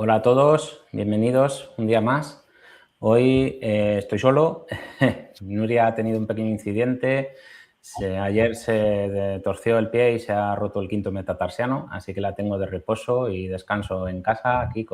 Hola a todos, bienvenidos un día más. Hoy estoy solo. Nuria ha tenido un pequeño incidente. Ayer se torció el pie y se ha roto el quinto metatarsiano, así que la tengo de reposo y descanso en casa aquí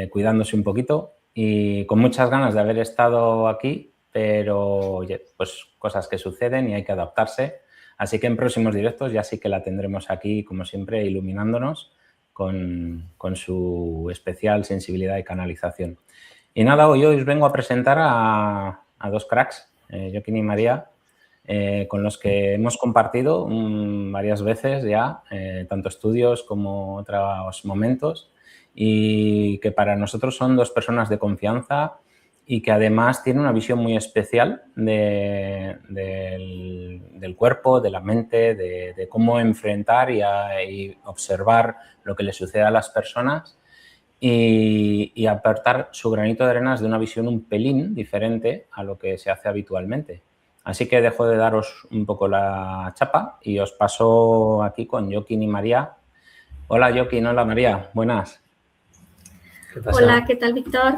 cuidándose un poquito y con muchas ganas de haber estado aquí, pero pues cosas que suceden y hay que adaptarse. Así que en próximos directos ya sí que la tendremos aquí, como siempre, iluminándonos con su especial sensibilidad y canalización. Y nada, hoy os vengo a presentar a dos cracks, Joaquín y María, con los que hemos compartido varias veces ya, tanto estudios como otros momentos, y que para nosotros son dos personas de confianza y que además tienen una visión muy especial del cuerpo, de la mente, de cómo enfrentar y observar lo que le sucede a las personas y aportar su granito de arena de una visión un pelín diferente a lo que se hace habitualmente. Así que dejo de daros un poco la chapa y os paso aquí con Joaquín y María. Hola Joaquín, hola María, buenas. ¿Qué pasa? Hola, ¿qué tal, Víctor?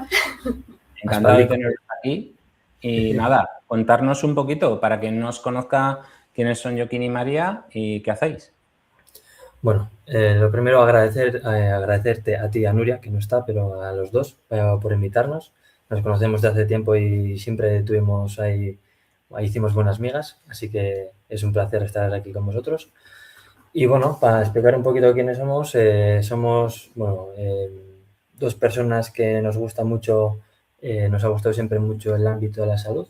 Encantado de teneros aquí. Y nada, contarnos un poquito para quien no os conozca quiénes son Joaquín y María y qué hacéis. Bueno, lo primero agradecerte a ti y a Nuria, que no está, pero a los dos por invitarnos. Nos conocemos de hace tiempo y siempre ahí hicimos buenas migas, así que es un placer estar aquí con vosotros. Y bueno, para explicar un poquito quiénes somos, somos dos personas que nos gusta mucho, nos ha gustado siempre mucho el ámbito de la salud.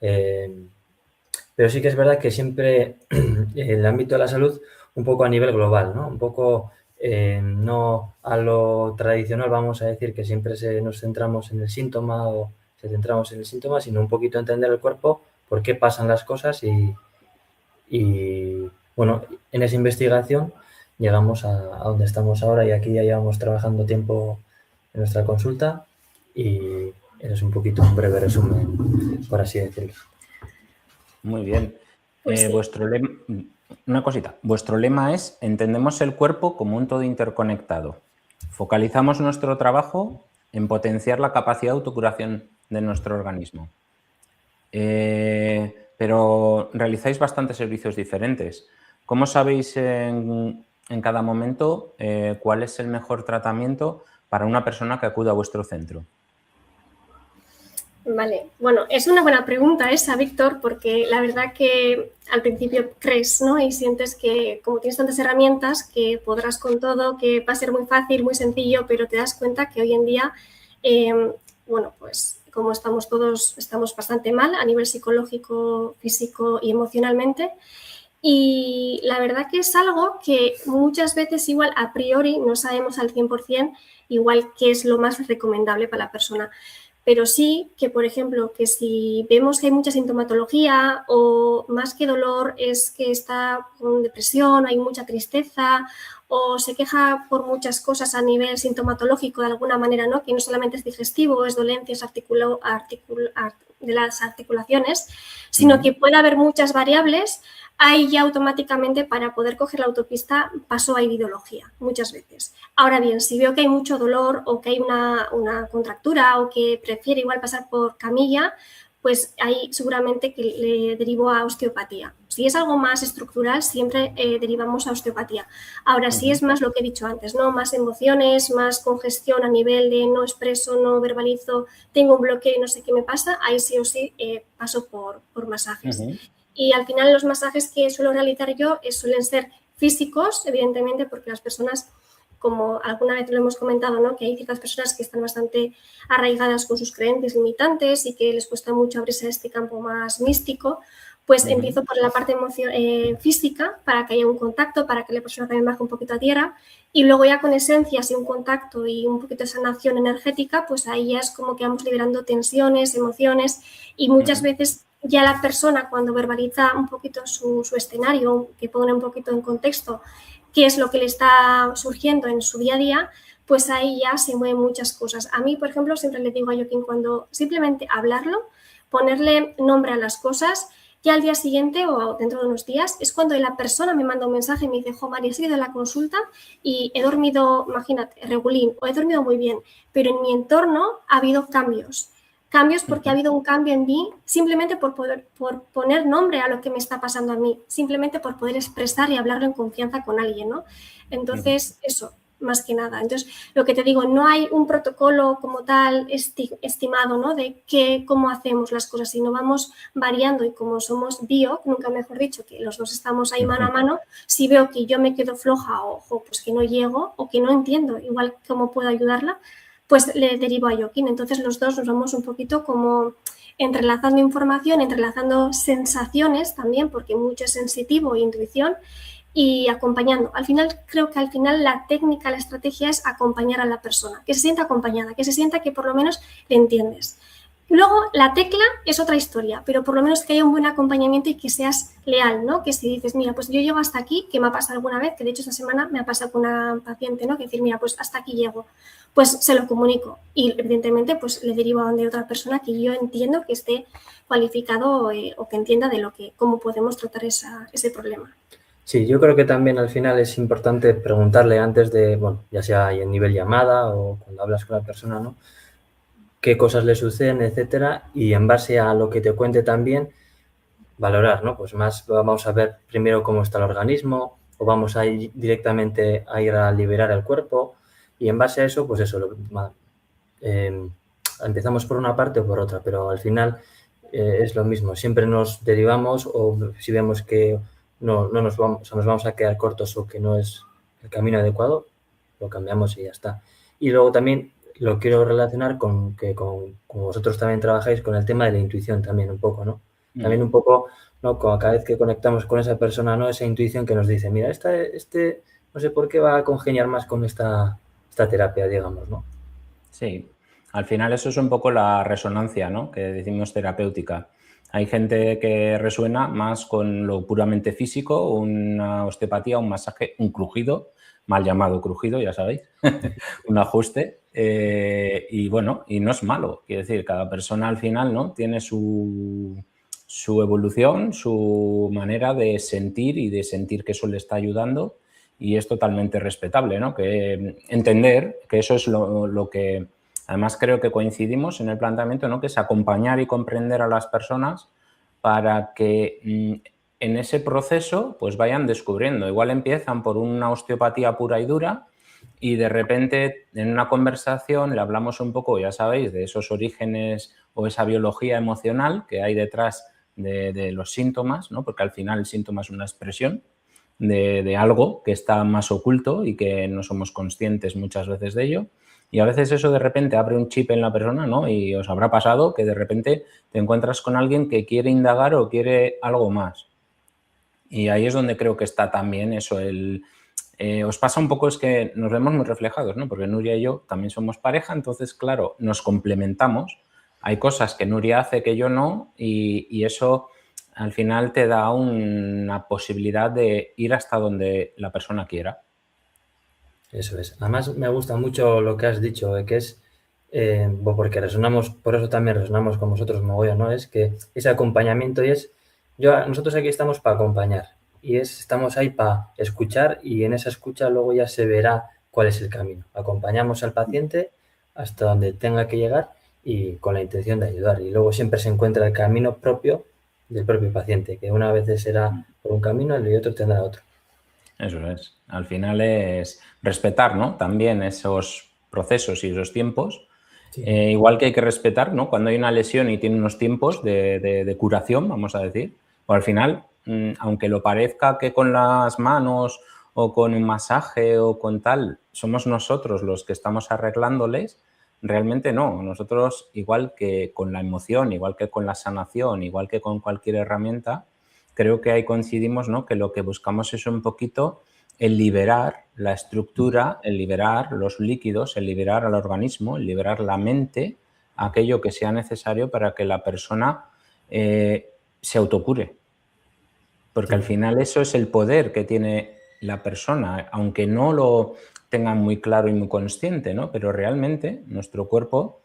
Pero sí que es verdad que siempre el ámbito de la salud un poco a nivel global, ¿no? Un poco no a lo tradicional, vamos a decir que siempre nos centramos en el síntoma o se centramos en el síntoma, sino un poquito entender el cuerpo, por qué pasan las cosas y bueno, en esa investigación llegamos a donde estamos ahora y aquí ya llevamos trabajando tiempo en nuestra consulta y es un poquito un breve resumen, por así decirlo. Muy bien. Pues sí. Una cosita. Vuestro lema es: entendemos el cuerpo como un todo interconectado. Focalizamos nuestro trabajo en potenciar la capacidad de autocuración de nuestro organismo. Pero realizáis bastantes servicios diferentes. ¿Cómo sabéis en cada momento cuál es el mejor tratamiento para una persona que acude a vuestro centro? Vale, bueno, es una buena pregunta esa, Víctor, porque la verdad que al principio crees, ¿no? Y sientes que como tienes tantas herramientas que podrás con todo, que va a ser muy fácil, muy sencillo, pero te das cuenta que hoy en día, pues como estamos todos, estamos bastante mal a nivel psicológico, físico y emocionalmente. Y la verdad que es algo que muchas veces igual a priori no sabemos al 100% igual qué es lo más recomendable para la persona. Pero sí que, por ejemplo, que si vemos que hay mucha sintomatología o más que dolor es que está con depresión, hay mucha tristeza o se queja por muchas cosas a nivel sintomatológico de alguna manera, ¿no? Que no solamente es digestivo, es dolencias de las articulaciones, sino que puede haber muchas variables. Ahí ya automáticamente para poder coger la autopista paso a iridología, muchas veces. Ahora bien, si veo que hay mucho dolor o que hay una contractura o que prefiere igual pasar por camilla, pues ahí seguramente que le derivo a osteopatía. Si es algo más estructural, siempre derivamos a osteopatía. Ahora, si es más lo que he dicho antes, ¿no? Más emociones, más congestión a nivel de no expreso, no verbalizo, tengo un bloqueo y no sé qué me pasa, ahí sí o sí paso por masajes. Y al final los masajes que suelo realizar yo suelen ser físicos, evidentemente, porque las personas, como alguna vez lo hemos comentado, ¿no? Que hay ciertas personas que están bastante arraigadas con sus creencias limitantes y que les cuesta mucho abrirse a este campo más místico, pues empiezo por la parte física para que haya un contacto, para que la persona también baje un poquito a tierra y luego ya con esencias y un contacto y un poquito de sanación energética, pues ahí ya es como que vamos liberando tensiones, emociones y muchas veces ya la persona cuando verbaliza un poquito su escenario, que pone un poquito en contexto qué es lo que le está surgiendo en su día a día, pues ahí ya se mueven muchas cosas. A mí, por ejemplo, siempre le digo a Joaquín, cuando simplemente hablarlo, ponerle nombre a las cosas, Ya al día siguiente o dentro de unos días es cuando la persona me manda un mensaje y me dice, jo, María, he seguido la consulta y he dormido, imagínate, regulín, o he dormido muy bien, pero en mi entorno ha habido cambios. Cambios porque ha habido un cambio en mí simplemente por poner nombre a lo que me está pasando a mí, simplemente por poder expresar y hablarlo en confianza con alguien, ¿no? Entonces, eso, más que nada. Entonces, lo que te digo, no hay un protocolo como tal estimado, ¿no? De cómo hacemos las cosas, sino vamos variando y como somos bio, nunca mejor dicho, que los dos estamos ahí mano a mano, si veo que yo me quedo floja o pues que no llego o que no entiendo igual cómo puedo ayudarla, pues le derivo a Joaquín. Entonces los dos nos vamos un poquito como entrelazando información, entrelazando sensaciones también, porque mucho es sensitivo e intuición, y acompañando. Al final, creo que al final la técnica, la estrategia es acompañar a la persona, que se sienta acompañada, que se sienta que por lo menos le entiendes. Luego, la tecla es otra historia, pero por lo menos que haya un buen acompañamiento y que seas leal, ¿no? Que si dices, mira, pues yo llego hasta aquí, que me ha pasado alguna vez, que de hecho esta semana me ha pasado con una paciente, ¿no? Que decir, mira, pues hasta aquí llego, pues se lo comunico y evidentemente pues le derivo a donde otra persona que yo entiendo que esté cualificado o que entienda de cómo podemos tratar ese problema. Sí, yo creo que también al final es importante preguntarle antes de, bueno, ya sea en nivel llamada o cuando hablas con la persona, ¿no? Qué cosas le suceden, etcétera, y en base a lo que te cuente también, valorar, ¿no? Pues más vamos a ver primero cómo está el organismo o vamos a ir directamente a ir a liberar el cuerpo y en base a eso, pues eso, empezamos por una parte o por otra, pero al final es lo mismo. Siempre nos derivamos o si vemos que no nos vamos, o sea, nos vamos a quedar cortos o que no es el camino adecuado, lo cambiamos y ya está. Y luego también lo quiero relacionar con que con vosotros también trabajáis con el tema de la intuición también un poco, ¿no? También un poco, ¿no? Cada vez que conectamos con esa persona, ¿no? Esa intuición que nos dice, mira, no sé por qué va a congeniar más con esta terapia, digamos, ¿no? Sí, al final eso es un poco la resonancia, ¿no? Que decimos terapéutica. Hay gente que resuena más con lo puramente físico, una osteopatía, un masaje, un crujido, mal llamado crujido, ya sabéis, un ajuste. Y bueno, y no es malo. Quiero decir, cada persona al final, ¿no? Tiene su evolución, su manera de sentir y de sentir que eso le está ayudando y es totalmente respetable, ¿no? Que entender que eso es lo que... Además, creo que coincidimos en el planteamiento, ¿no? Que es acompañar y comprender a las personas para que en ese proceso pues vayan descubriendo. Igual empiezan por una osteopatía pura y dura y de repente en una conversación le hablamos un poco, ya sabéis, de esos orígenes o esa biología emocional que hay detrás de los síntomas, ¿no? Porque al final el síntoma es una expresión de algo que está más oculto y que no somos conscientes muchas veces de ello. Y a veces eso de repente abre un chip en la persona, ¿no? Y os habrá pasado que de repente te encuentras con alguien que quiere indagar o quiere algo más. Y ahí es donde creo que está también eso, os pasa un poco es que nos vemos muy reflejados, ¿no? Porque Nuria y yo también somos pareja, entonces, claro, nos complementamos. Hay cosas que Nuria hace que yo no y eso al final te da una posibilidad de ir hasta donde la persona quiera. Eso es. Además, me gusta mucho lo que has dicho, que es, porque resonamos, por eso también resonamos con vosotros, mogollón, ¿no? Es que ese acompañamiento y nosotros aquí estamos para acompañar y estamos ahí para escuchar y en esa escucha luego ya se verá cuál es el camino. Acompañamos al paciente hasta donde tenga que llegar y con la intención de ayudar. Y luego siempre se encuentra el camino propio del propio paciente, que una vez será por un camino y otro tendrá otro. Eso es. Al final es respetar, ¿no? También esos procesos y esos tiempos. Sí. Igual que hay que respetar, ¿no? Cuando hay una lesión y tiene unos tiempos de curación, vamos a decir. O al final, aunque lo parezca que con las manos o con un masaje o con tal, somos nosotros los que estamos arreglándoles, realmente no. Nosotros, igual que con la emoción, igual que con la sanación, igual que con cualquier herramienta, creo que ahí coincidimos, ¿no? Que lo que buscamos es un poquito el liberar la estructura, el liberar los líquidos, el liberar al organismo, el liberar la mente, aquello que sea necesario para que la persona se autocure. Porque al final eso es el poder que tiene la persona, aunque no lo tengan muy claro y muy consciente, ¿no? Pero realmente nuestro cuerpo,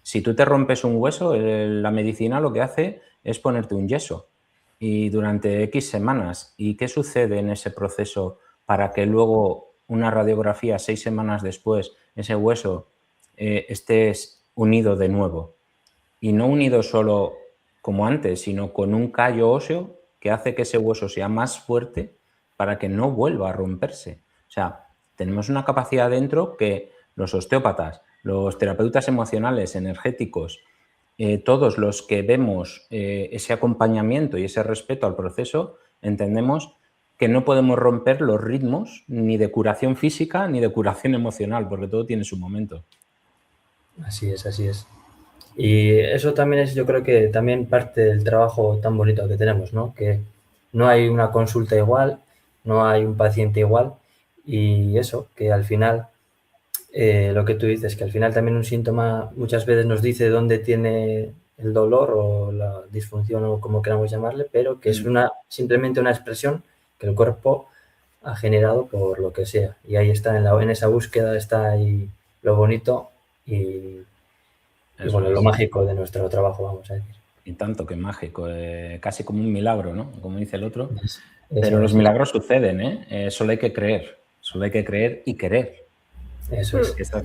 si tú te rompes un hueso, la medicina lo que hace es ponerte un yeso. y durante X semanas. ¿Y qué sucede en ese proceso para que luego una radiografía 6 semanas después, ese hueso esté unido de nuevo? Y no unido solo como antes, sino con un callo óseo que hace que ese hueso sea más fuerte para que no vuelva a romperse. O sea, tenemos una capacidad dentro que los osteópatas, los terapeutas emocionales, energéticos, todos los que vemos ese acompañamiento y ese respeto al proceso, entendemos que no podemos romper los ritmos ni de curación física ni de curación emocional, porque todo tiene su momento. Así es, así es. Y eso también es, yo creo que también parte del trabajo tan bonito que tenemos, ¿no? Que no hay una consulta igual, no hay un paciente igual y eso, que al final, lo que tú dices, que al final también un síntoma muchas veces nos dice dónde tiene el dolor o la disfunción o como queramos llamarle, pero que es simplemente una expresión que el cuerpo ha generado por lo que sea. Y ahí está, en esa búsqueda está ahí lo bonito y bueno, lo mágico de nuestro trabajo, vamos a decir. Y tanto que mágico, casi como un milagro, ¿no? Como dice el otro. Eso Pero los es. milagros suceden, ¿eh? Solo hay que creer y querer. Eso es. Esta es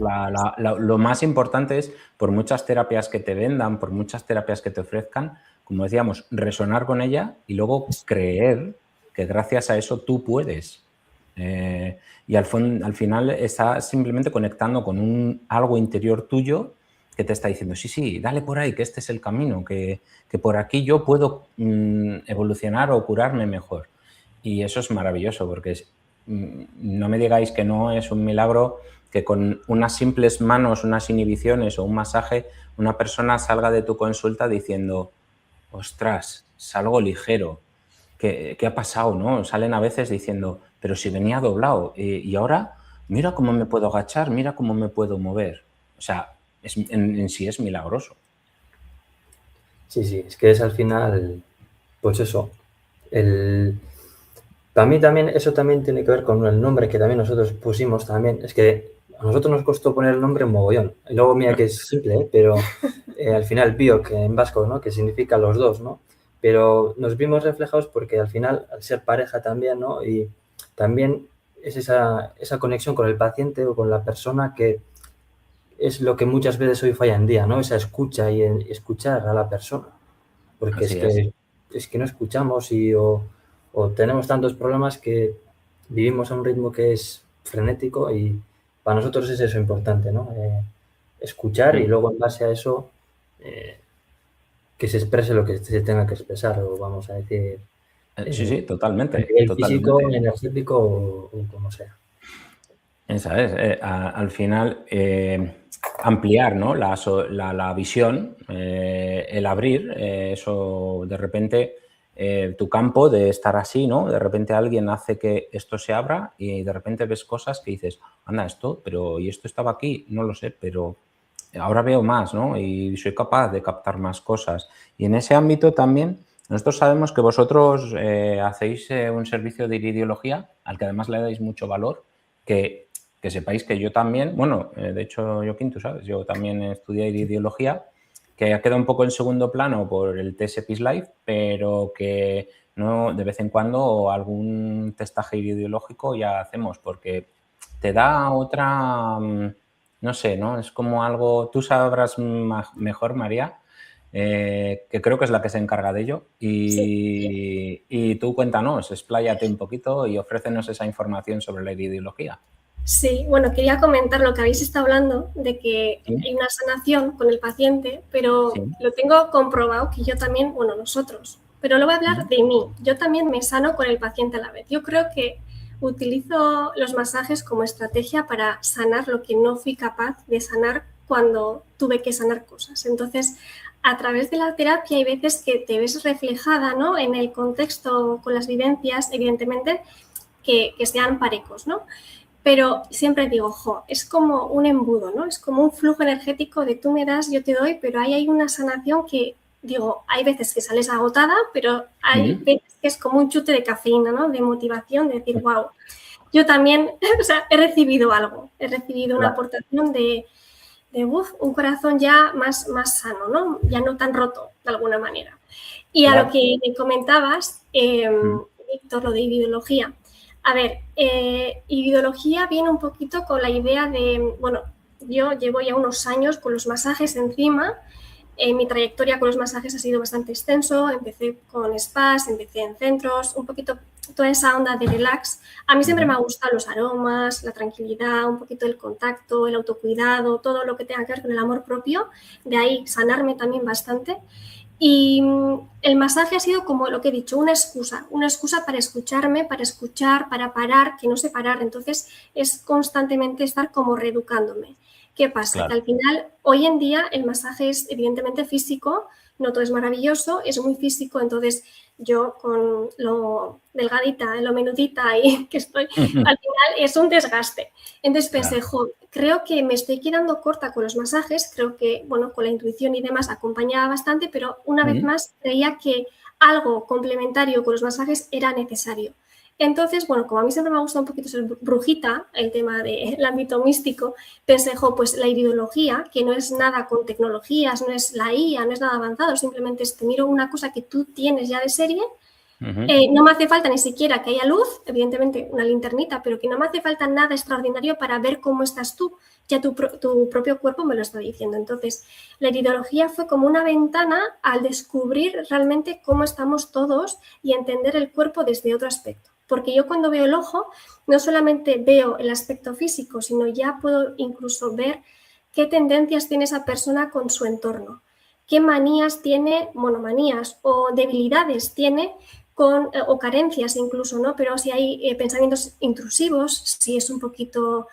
lo más importante es, por muchas terapias que te vendan, por muchas terapias que te ofrezcan, como decíamos, resonar con ella y luego creer que gracias a eso tú puedes. Y al final está simplemente conectando con algo interior tuyo que te está diciendo, sí, dale por ahí, que este es el camino, que por aquí yo puedo evolucionar o curarme mejor. Y eso es maravilloso, porque no me digáis que no es un milagro que con unas simples manos, unas inhibiciones o un masaje, una persona salga de tu consulta diciendo, ostras, salgo ligero, ¿qué ha pasado? ¿No? Salen a veces diciendo, pero si venía doblado y ahora mira cómo me puedo agachar, mira cómo me puedo mover. O sea, en sí es milagroso. Sí, es que es al final, pues eso, para mí también eso también tiene que ver con el nombre que también nosotros pusimos también. Es que a nosotros nos costó poner el nombre mogollón. Y luego mira que es simple, pero al final biok en vasco, ¿no? Que significa los dos, ¿no? Pero nos vimos reflejados porque al final, al ser pareja también, ¿no? Y también es esa conexión con el paciente o con la persona que es lo que muchas veces hoy falla en día, ¿no? Esa escucha y escuchar a la persona. Porque es que no escuchamos o tenemos tantos problemas que vivimos a un ritmo que es frenético y para nosotros es eso importante, ¿no? Escuchar y luego en base a eso que se exprese lo que se tenga que expresar o vamos a decir... Sí, totalmente. A nivel físico, energético o como sea. Esa es. Al final, ampliar, ¿no? la visión, el abrir, eso de repente, tu campo de estar así, ¿no? De repente alguien hace que esto se abra y de repente ves cosas que dices, anda, y esto estaba aquí, no lo sé, pero ahora veo más, ¿no? Y soy capaz de captar más cosas. Y en ese ámbito también, nosotros sabemos que vosotros hacéis un servicio de iridiología, al que además le dais mucho valor, que sepáis que yo también, bueno, de hecho, Joaquín, tú sabes, yo también estudié iridiología, que ha quedado un poco en segundo plano por el TS Peace Life, pero que no, de vez en cuando algún testaje iridiológico ya hacemos, porque te da otra, no sé, ¿no? Es como algo, tú sabrás mejor, María, que creo que es la que se encarga de ello. Y tú cuéntanos, expláyate un poquito y ofrécenos esa información sobre la iridiología. Sí, bueno, quería comentar lo que habéis estado hablando, de que hay una sanación con el paciente, pero lo tengo comprobado que yo también, bueno, nosotros, pero lo voy a hablar de mí. Yo también me sano con el paciente a la vez. Yo creo que utilizo los masajes como estrategia para sanar lo que no fui capaz de sanar cuando tuve que sanar cosas. Entonces, a través de la terapia hay veces que te ves reflejada, ¿no? En el contexto, con las vivencias, evidentemente, que sean parecos, ¿no? Pero siempre digo, es como un embudo, ¿no? Es como un flujo energético de tú me das, yo te doy, pero ahí hay una sanación que, digo, hay veces que sales agotada, pero hay veces que es como un chute de cafeína, ¿no? De motivación, de decir, wow, yo también, o sea, he recibido algo, he recibido una aportación de un corazón ya más sano, ¿no? Ya no tan roto, de alguna manera. Y a Claro. lo que me comentabas, Víctor, lo de ideología. A ver, ideología viene un poquito con la idea de, bueno, yo llevo ya unos años con los masajes encima. Mi trayectoria con los masajes ha sido bastante extenso. Empecé con spas, empecé en centros, un poquito toda esa onda de relax. A mí siempre me ha gustado los aromas, la tranquilidad, un poquito el contacto, el autocuidado, todo lo que tenga que ver con el amor propio. De ahí sanarme también bastante. Y el masaje ha sido, como lo que he dicho, una excusa para escucharme, para escuchar, para parar, que no sé parar. Entonces es constantemente estar como reeducándome. ¿Qué pasa? Claro. Que al final, hoy en día, el masaje es evidentemente físico, no todo es maravilloso, es muy físico, entonces yo con lo delgadita, lo menudita y que estoy, al final es un desgaste. Entonces pensé, Claro. creo que me estoy quedando corta con los masajes, creo que, bueno, con la intuición y demás acompañaba bastante, pero una vez más creía que algo complementario con los masajes era necesario. Entonces, bueno, como a mí siempre me ha gustado un poquito ser brujita, el tema del ámbito místico, pensé, pues la iridología, que no es nada con tecnologías, no es la IA, no es nada avanzado, simplemente es te miro una cosa que tú tienes ya de serie. No me hace falta ni siquiera que haya luz, evidentemente una linternita, pero que no me hace falta nada extraordinario para ver cómo estás tú. Ya tu propio cuerpo me lo está diciendo. Entonces, la iridología fue como una ventana al descubrir realmente cómo estamos todos y entender el cuerpo desde otro aspecto. Porque yo cuando veo el ojo, no solamente veo el aspecto físico, sino ya puedo incluso ver qué tendencias tiene esa persona con su entorno, qué manías tiene, monomanías o debilidades tiene o carencias incluso, ¿no? Pero si hay pensamientos intrusivos, si es un poquito,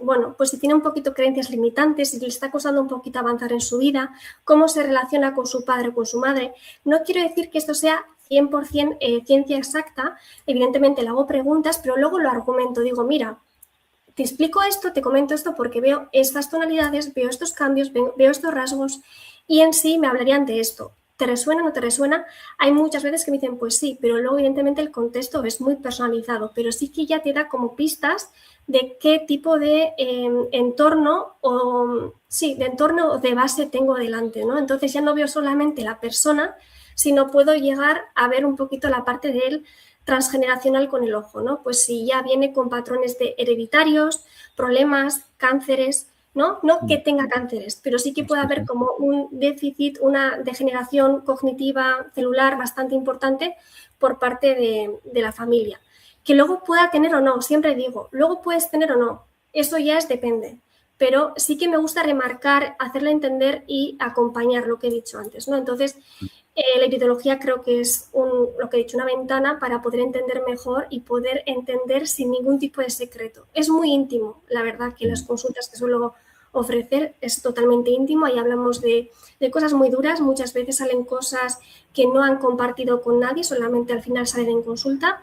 bueno, pues si tiene un poquito creencias limitantes, si le está costando un poquito avanzar en su vida, cómo se relaciona con su padre o con su madre. No quiero decir que esto sea 100% ciencia exacta, evidentemente le hago preguntas, pero luego lo argumento, digo, mira, te explico esto, te comento esto porque veo estas tonalidades, veo estos cambios, veo estos rasgos y en sí me hablarían de esto. ¿Te resuena o no te resuena? Hay muchas veces que me dicen, pues sí, pero luego evidentemente el contexto es muy personalizado, pero sí que ya te da como pistas de qué tipo de entorno o de base tengo delante, ¿no? Entonces ya no veo solamente la persona, sino puedo llegar a ver un poquito la parte del transgeneracional con el ojo, ¿no? Pues si ya viene con patrones de hereditarios, problemas, cánceres, ¿no? No que tenga cánceres, pero sí que puede haber como un déficit, una degeneración cognitiva celular bastante importante por parte de la familia. Que luego pueda tener o no, siempre digo, luego puedes tener o no, eso ya depende. Pero sí que me gusta remarcar, hacerle entender y acompañar lo que he dicho antes, ¿no? Entonces, la iridología creo que es lo que he dicho, una ventana para poder entender mejor y poder entender sin ningún tipo de secreto. Es muy íntimo, la verdad, que las consultas que suelo ofrecer es totalmente íntimo. Ahí hablamos de cosas muy duras, muchas veces salen cosas que no han compartido con nadie, solamente al final salen en consulta.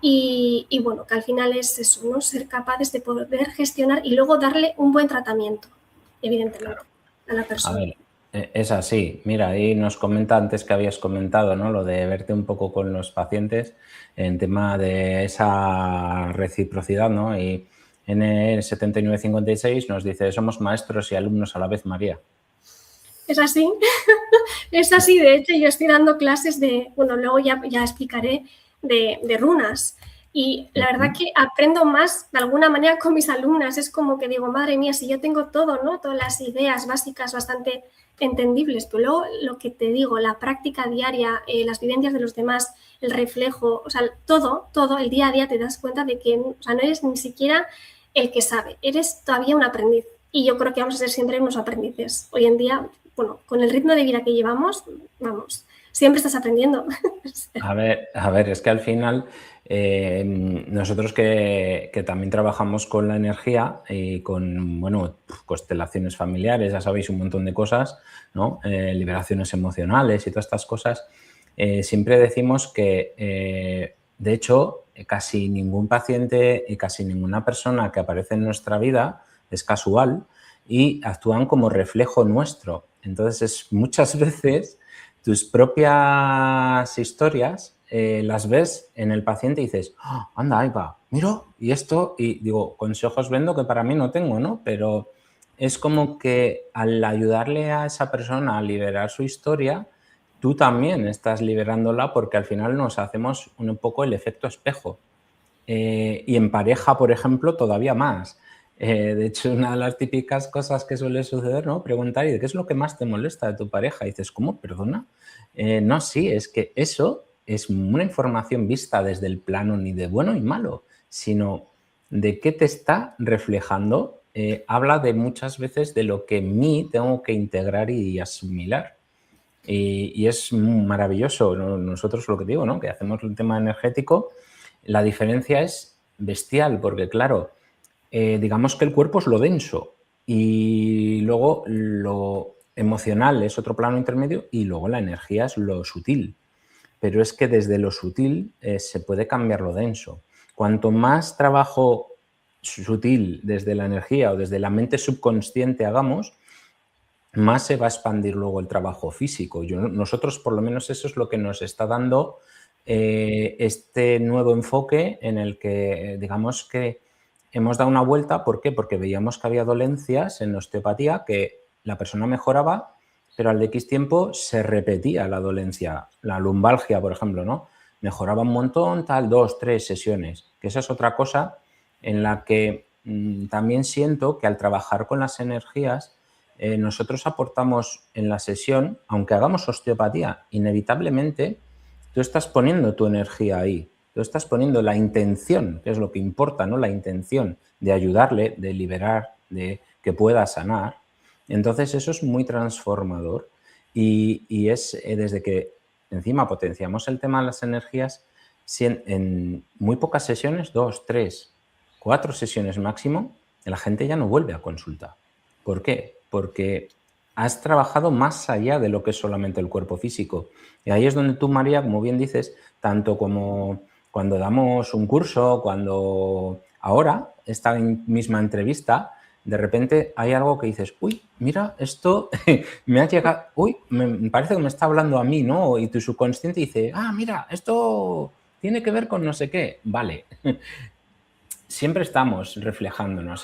Y bueno, que al final es eso, ¿no? Ser capaces de poder gestionar y luego darle un buen tratamiento, evidentemente, a la persona. A ver, es así. Mira, ahí nos comenta antes que habías comentado, ¿no? Lo de verte un poco con los pacientes en tema de esa reciprocidad, ¿no? Y en el 7956 nos dice, somos maestros y alumnos a la vez, María. Es así, es así. De hecho, yo estoy dando clases bueno, luego ya explicaré, de runas. Y la verdad que aprendo más de alguna manera con mis alumnas. Es como que digo, madre mía, si yo tengo todo, ¿no? Todas las ideas básicas bastante entendibles, pero luego lo que te digo, la práctica diaria, las vivencias de los demás, el reflejo, o sea, todo, el día a día te das cuenta de que, o sea, no eres ni siquiera el que sabe, eres todavía un aprendiz. Y yo creo que vamos a ser siempre unos aprendices. Hoy en día, bueno, con el ritmo de vida que llevamos, vamos, siempre estás aprendiendo. A ver, es que al final nosotros que también trabajamos con la energía y con, bueno, constelaciones familiares, ya sabéis, un montón de cosas, ¿no? Liberaciones emocionales y todas estas cosas, siempre decimos que, de hecho, casi ningún paciente y casi ninguna persona que aparece en nuestra vida es casual y actúan como reflejo nuestro. Entonces, muchas veces tus propias historias las ves en el paciente y dices, oh, anda, ahí va, miro, y esto, y digo, consejos vendo que para mí no tengo, ¿no? Pero es como que al ayudarle a esa persona a liberar su historia, tú también estás liberándola porque al final nos hacemos un poco el efecto espejo. Y en pareja, por ejemplo, todavía más. De hecho, una de las típicas cosas que suele suceder, ¿no? Preguntar, ¿y qué es lo que más te molesta de tu pareja? Y dices, ¿cómo? ¿Perdona? No, sí, es que eso es una información vista desde el plano ni de bueno ni malo, sino de qué te está reflejando. Habla de muchas veces de lo que en mí tengo que integrar y asimilar. Y es maravilloso. Nosotros lo que digo, ¿no? Que hacemos el tema energético, la diferencia es bestial, porque claro, digamos que el cuerpo es lo denso y luego lo emocional es otro plano intermedio y luego la energía es lo sutil. Pero es que desde lo sutil se puede cambiar lo denso. Cuanto más trabajo sutil desde la energía o desde la mente subconsciente hagamos, más se va a expandir luego el trabajo físico. Nosotros, por lo menos, eso es lo que nos está dando este nuevo enfoque en el que, digamos que hemos dado una vuelta. ¿Por qué? Porque veíamos que había dolencias en osteopatía que la persona mejoraba, pero al de X tiempo se repetía la dolencia. La lumbalgia, por ejemplo, ¿no? Mejoraba un montón, 2, 3 sesiones. Que esa es otra cosa en la que también siento que al trabajar con las energías, nosotros aportamos en la sesión, aunque hagamos osteopatía, inevitablemente tú estás poniendo tu energía ahí, tú estás poniendo la intención, que es lo que importa, ¿no? La intención de ayudarle, de liberar, de que pueda sanar. Entonces eso es muy transformador y es desde que encima potenciamos el tema de las energías, en muy pocas sesiones, 2, 3, 4 sesiones máximo, la gente ya no vuelve a consulta. ¿Por qué? Porque has trabajado más allá de lo que es solamente el cuerpo físico. Y ahí es donde tú, María, como bien dices, tanto como cuando damos un curso, cuando ahora, esta misma entrevista, de repente hay algo que dices, uy, mira, esto me ha llegado, uy, me parece que me está hablando a mí, ¿no? Y tu subconsciente dice, mira, esto tiene que ver con no sé qué. Vale. Siempre estamos reflejándonos.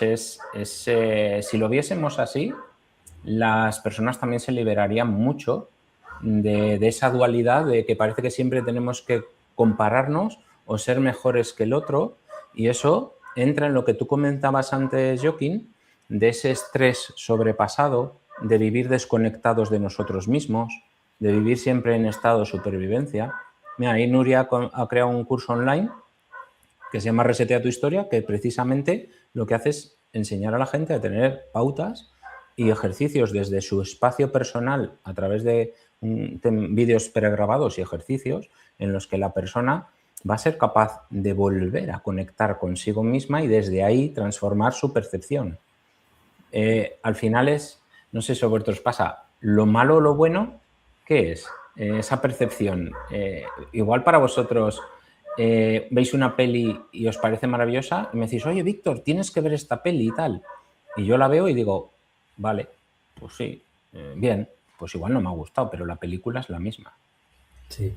Si lo viésemos así, las personas también se liberarían mucho de esa dualidad de que parece que siempre tenemos que compararnos o ser mejores que el otro, y eso entra en lo que tú comentabas antes, Joaquín, de ese estrés sobrepasado, de vivir desconectados de nosotros mismos, de vivir siempre en estado de supervivencia. Mira, ahí Nuria ha creado un curso online que se llama Resetea tu historia, que precisamente lo que hace es enseñar a la gente a tener pautas y ejercicios desde su espacio personal a través de vídeos pregrabados y ejercicios en los que la persona va a ser capaz de volver a conectar consigo misma y desde ahí transformar su percepción. Al final no sé si a vosotros pasa, lo malo o lo bueno, ¿qué es? Esa percepción. Igual para vosotros veis una peli y os parece maravillosa y me decís, oye, Víctor, tienes que ver esta peli y tal. Y yo la veo y digo, vale, pues sí, bien, pues igual no me ha gustado, pero la película es la misma. Sí.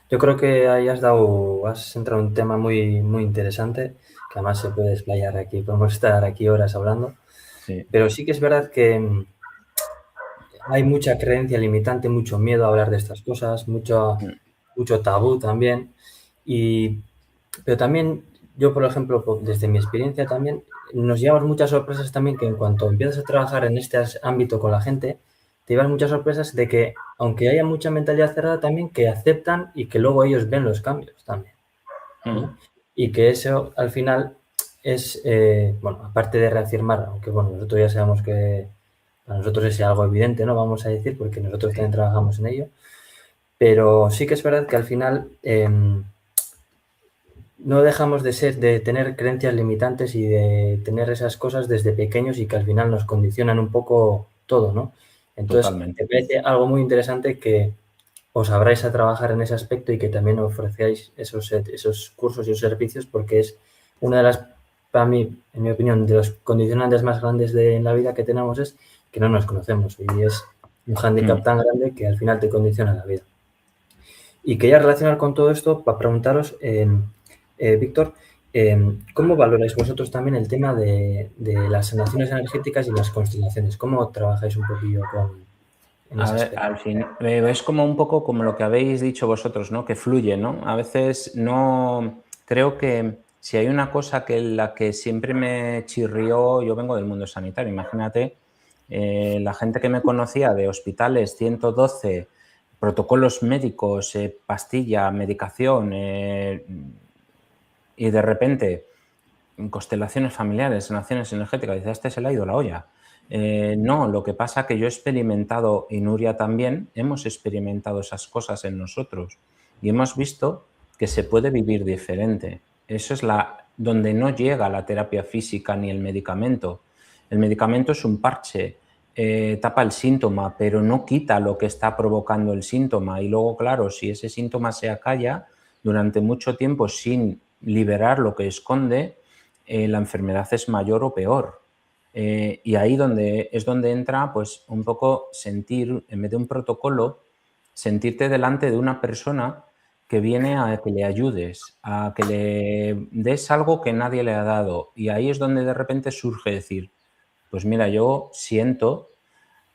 Yo creo que ahí has entrado en un tema muy, muy interesante, que además se puede explayar aquí, podemos estar aquí horas hablando. Sí. Pero sí que es verdad que hay mucha creencia limitante, mucho miedo a hablar de estas cosas, mucho tabú también. Pero también yo, por ejemplo, desde mi experiencia también, nos llevamos muchas sorpresas también, que en cuanto empiezas a trabajar en este ámbito con la gente, te llevas muchas sorpresas de que, aunque haya mucha mentalidad cerrada también, que aceptan y que luego ellos ven los cambios también, ¿no? Y que eso al final es, bueno, aparte de reafirmar, aunque bueno, nosotros ya sabemos que para nosotros es algo evidente, ¿no? Vamos a decir, porque nosotros también trabajamos en ello, pero sí que es verdad que al final no dejamos de tener creencias limitantes y de tener esas cosas desde pequeños y que al final nos condicionan un poco todo, ¿no? Entonces, Totalmente. me parece algo muy interesante que os abráis a trabajar en ese aspecto y que también ofrezcáis esos cursos y esos servicios, porque es una de las, para mí, en mi opinión, de los condicionantes más grandes en la vida que tenemos es que no nos conocemos y es un hándicap tan grande que al final te condiciona la vida. Y quería relacionar con todo esto para preguntaros, Víctor, ¿Cómo valoráis vosotros también el tema de las sanaciones energéticas y las constelaciones? ¿Cómo trabajáis un poquillo en A ese ver, aspecto? al fin, es como un poco como lo que habéis dicho vosotros, ¿no? Que fluye, ¿no? A veces no, creo que si hay una cosa que la que siempre me chirrió, yo vengo del mundo sanitario, imagínate, la gente que me conocía de hospitales 112, protocolos médicos, pastilla, medicación, y de repente constelaciones familiares, sanaciones energéticas, dice, este se le ha ido la olla. No, lo que pasa es que yo he experimentado, y Nuria también, hemos experimentado esas cosas en nosotros y hemos visto que se puede vivir diferente. Eso es donde no llega la terapia física ni el medicamento. El medicamento es un parche, tapa el síntoma, pero no quita lo que está provocando el síntoma. Y luego, claro, si ese síntoma se acalla durante mucho tiempo sin liberar lo que esconde, la enfermedad es mayor o peor. Y ahí es donde entra pues un poco sentir, en vez de un protocolo, sentirte delante de una persona que viene a que le ayudes, a que le des algo que nadie le ha dado. Y ahí es donde de repente surge decir, pues mira, yo siento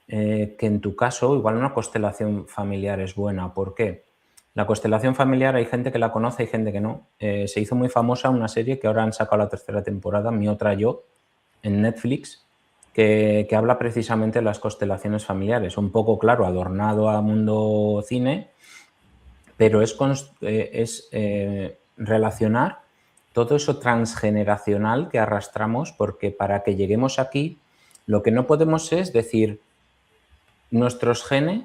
que en tu caso igual una constelación familiar es buena. ¿Por qué? La constelación familiar hay gente que la conoce y gente que no. Se hizo muy famosa una serie que ahora han sacado la tercera temporada, Mi otra yo, en Netflix, que habla precisamente de las constelaciones familiares. Un poco, claro, adornado a mundo cine, pero es relacionar todo eso transgeneracional que arrastramos, porque para que lleguemos aquí, lo que no podemos es decir, nuestros genes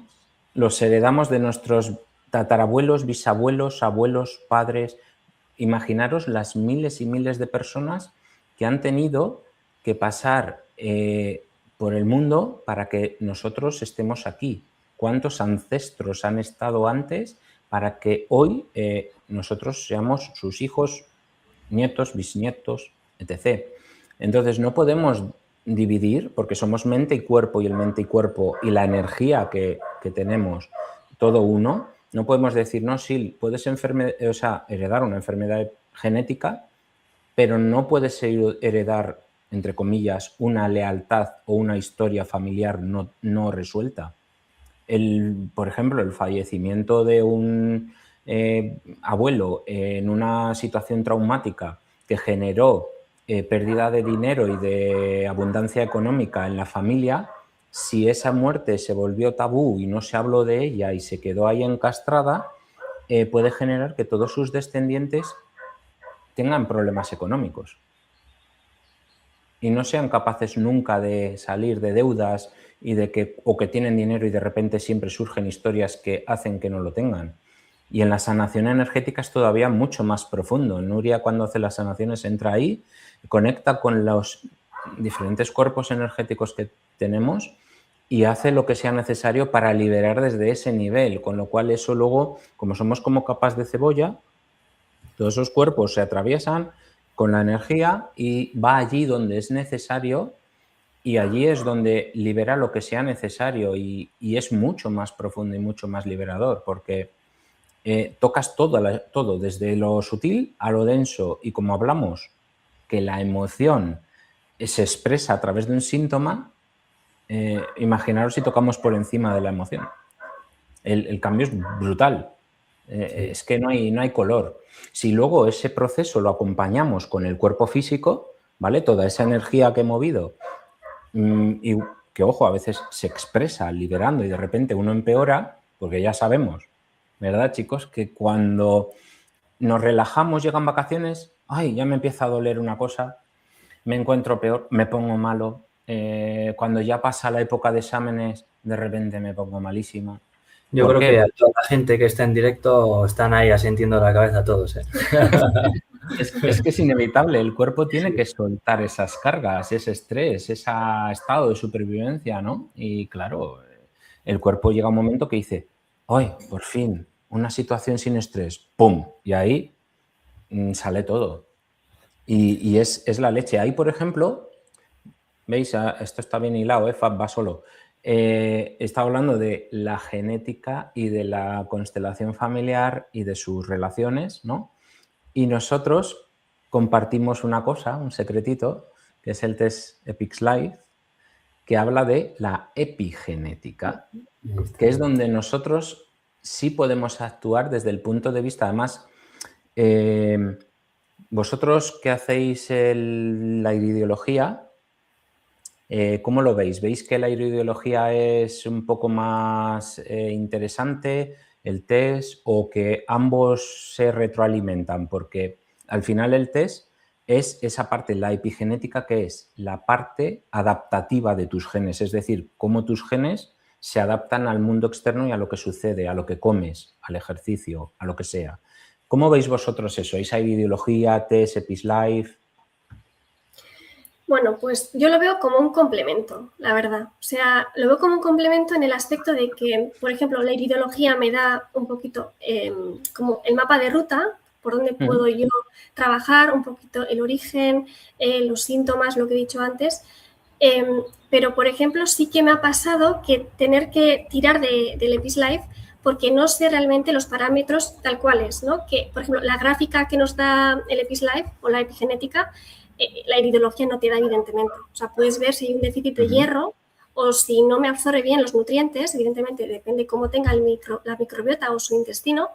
los heredamos de nuestros tatarabuelos, bisabuelos, abuelos, padres. Imaginaros las miles y miles de personas que han tenido que pasar por el mundo para que nosotros estemos aquí. ¿Cuántos ancestros han estado antes para que hoy nosotros seamos sus hijos, nietos, bisnietos, etc.? Entonces no podemos dividir, porque somos mente y cuerpo, y el mente y cuerpo y la energía que tenemos, todo uno. No podemos decir, no, sí, puedes heredar una enfermedad genética, pero no puedes heredar, entre comillas, una lealtad o una historia familiar no resuelta. Por ejemplo, el fallecimiento de un abuelo en una situación traumática que generó pérdida de dinero y de abundancia económica en la familia, si esa muerte se volvió tabú y no se habló de ella y se quedó ahí encastrada, puede generar que todos sus descendientes tengan problemas económicos y no sean capaces nunca de salir de deudas o que tienen dinero y de repente siempre surgen historias que hacen que no lo tengan. Y en la sanación energética es todavía mucho más profundo. Nuria, cuando hace las sanaciones, entra ahí, conecta con los diferentes cuerpos energéticos que tenemos y hace lo que sea necesario para liberar desde ese nivel, con lo cual eso luego, como somos como capas de cebolla, todos esos cuerpos se atraviesan con la energía y va allí donde es necesario y allí es donde libera lo que sea necesario y es mucho más profundo y mucho más liberador porque tocas todo, desde lo sutil a lo denso y como hablamos que la emoción se expresa a través de un síntoma, imaginaros si tocamos por encima de la emoción. El cambio es brutal. Sí. Es que no hay color. Si luego ese proceso lo acompañamos con el cuerpo físico, ¿vale? Toda esa energía que he movido y que, ojo, a veces se expresa liberando y de repente uno empeora, porque ya sabemos, ¿verdad, chicos? Que cuando nos relajamos, llegan vacaciones, ay, ya me empieza a doler una cosa, me encuentro peor, me pongo malo. Cuando ya pasa la época de exámenes, de repente me pongo malísima. Yo ¿Por creo qué? que a toda la gente que está en directo están ahí asintiendo la cabeza todos, ¿eh? Es que es inevitable, el cuerpo tiene que soltar esas cargas, ese estrés, ese estado de supervivencia, ¿no? Y claro, el cuerpo llega un momento que dice, ¡ay, por fin! Una situación sin estrés, ¡pum! Y ahí sale todo. Y es la leche. Ahí, por ejemplo, ¿veis? Esto está bien hilado, Fab va solo. Está hablando de la genética y de la constelación familiar y de sus relaciones, ¿no? Y nosotros, compartimos una cosa, un secretito, que es el test EPIX-Life, que habla de la epigenética, que es donde nosotros sí podemos actuar desde el punto de vista, además, vosotros que hacéis la iridiología, ¿cómo lo veis? ¿Veis que la iridiología es un poco más interesante, el test, o que ambos se retroalimentan? Porque al final el test es esa parte, la epigenética, que es la parte adaptativa de tus genes, es decir, cómo tus genes se adaptan al mundo externo y a lo que sucede, a lo que comes, al ejercicio, a lo que sea. ¿Cómo veis vosotros eso? ¿Esa iridiología, test, EPIX-Life? Bueno, pues yo lo veo como un complemento, la verdad. O sea, lo veo como un complemento en el aspecto de que, por ejemplo, la iridología me da un poquito como el mapa de ruta, por donde puedo yo trabajar, un poquito el origen, los síntomas, lo que he dicho antes. Pero, por ejemplo, sí que me ha pasado que tener que tirar del EPIX-Life porque no sé realmente los parámetros tal cuales, ¿no? Que, por ejemplo, la gráfica que nos da el EPIX-Life o la epigenética, la iridología no te da, evidentemente. O sea, puedes ver si hay un déficit de hierro o si no me absorbe bien los nutrientes, evidentemente depende cómo tenga la microbiota o su intestino,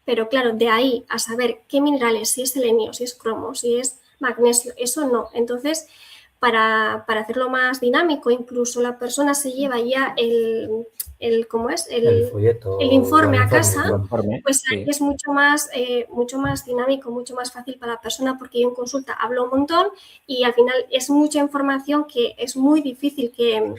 pero claro, de ahí a saber qué minerales, si es selenio, si es cromo, si es magnesio, eso no. Entonces, para hacerlo más dinámico, incluso la persona se lleva ya ¿cómo es? El folleto. El informe a casa, pues sí. es mucho más dinámico, mucho más fácil para la persona, porque yo en consulta hablo un montón y al final es mucha información que es muy difícil que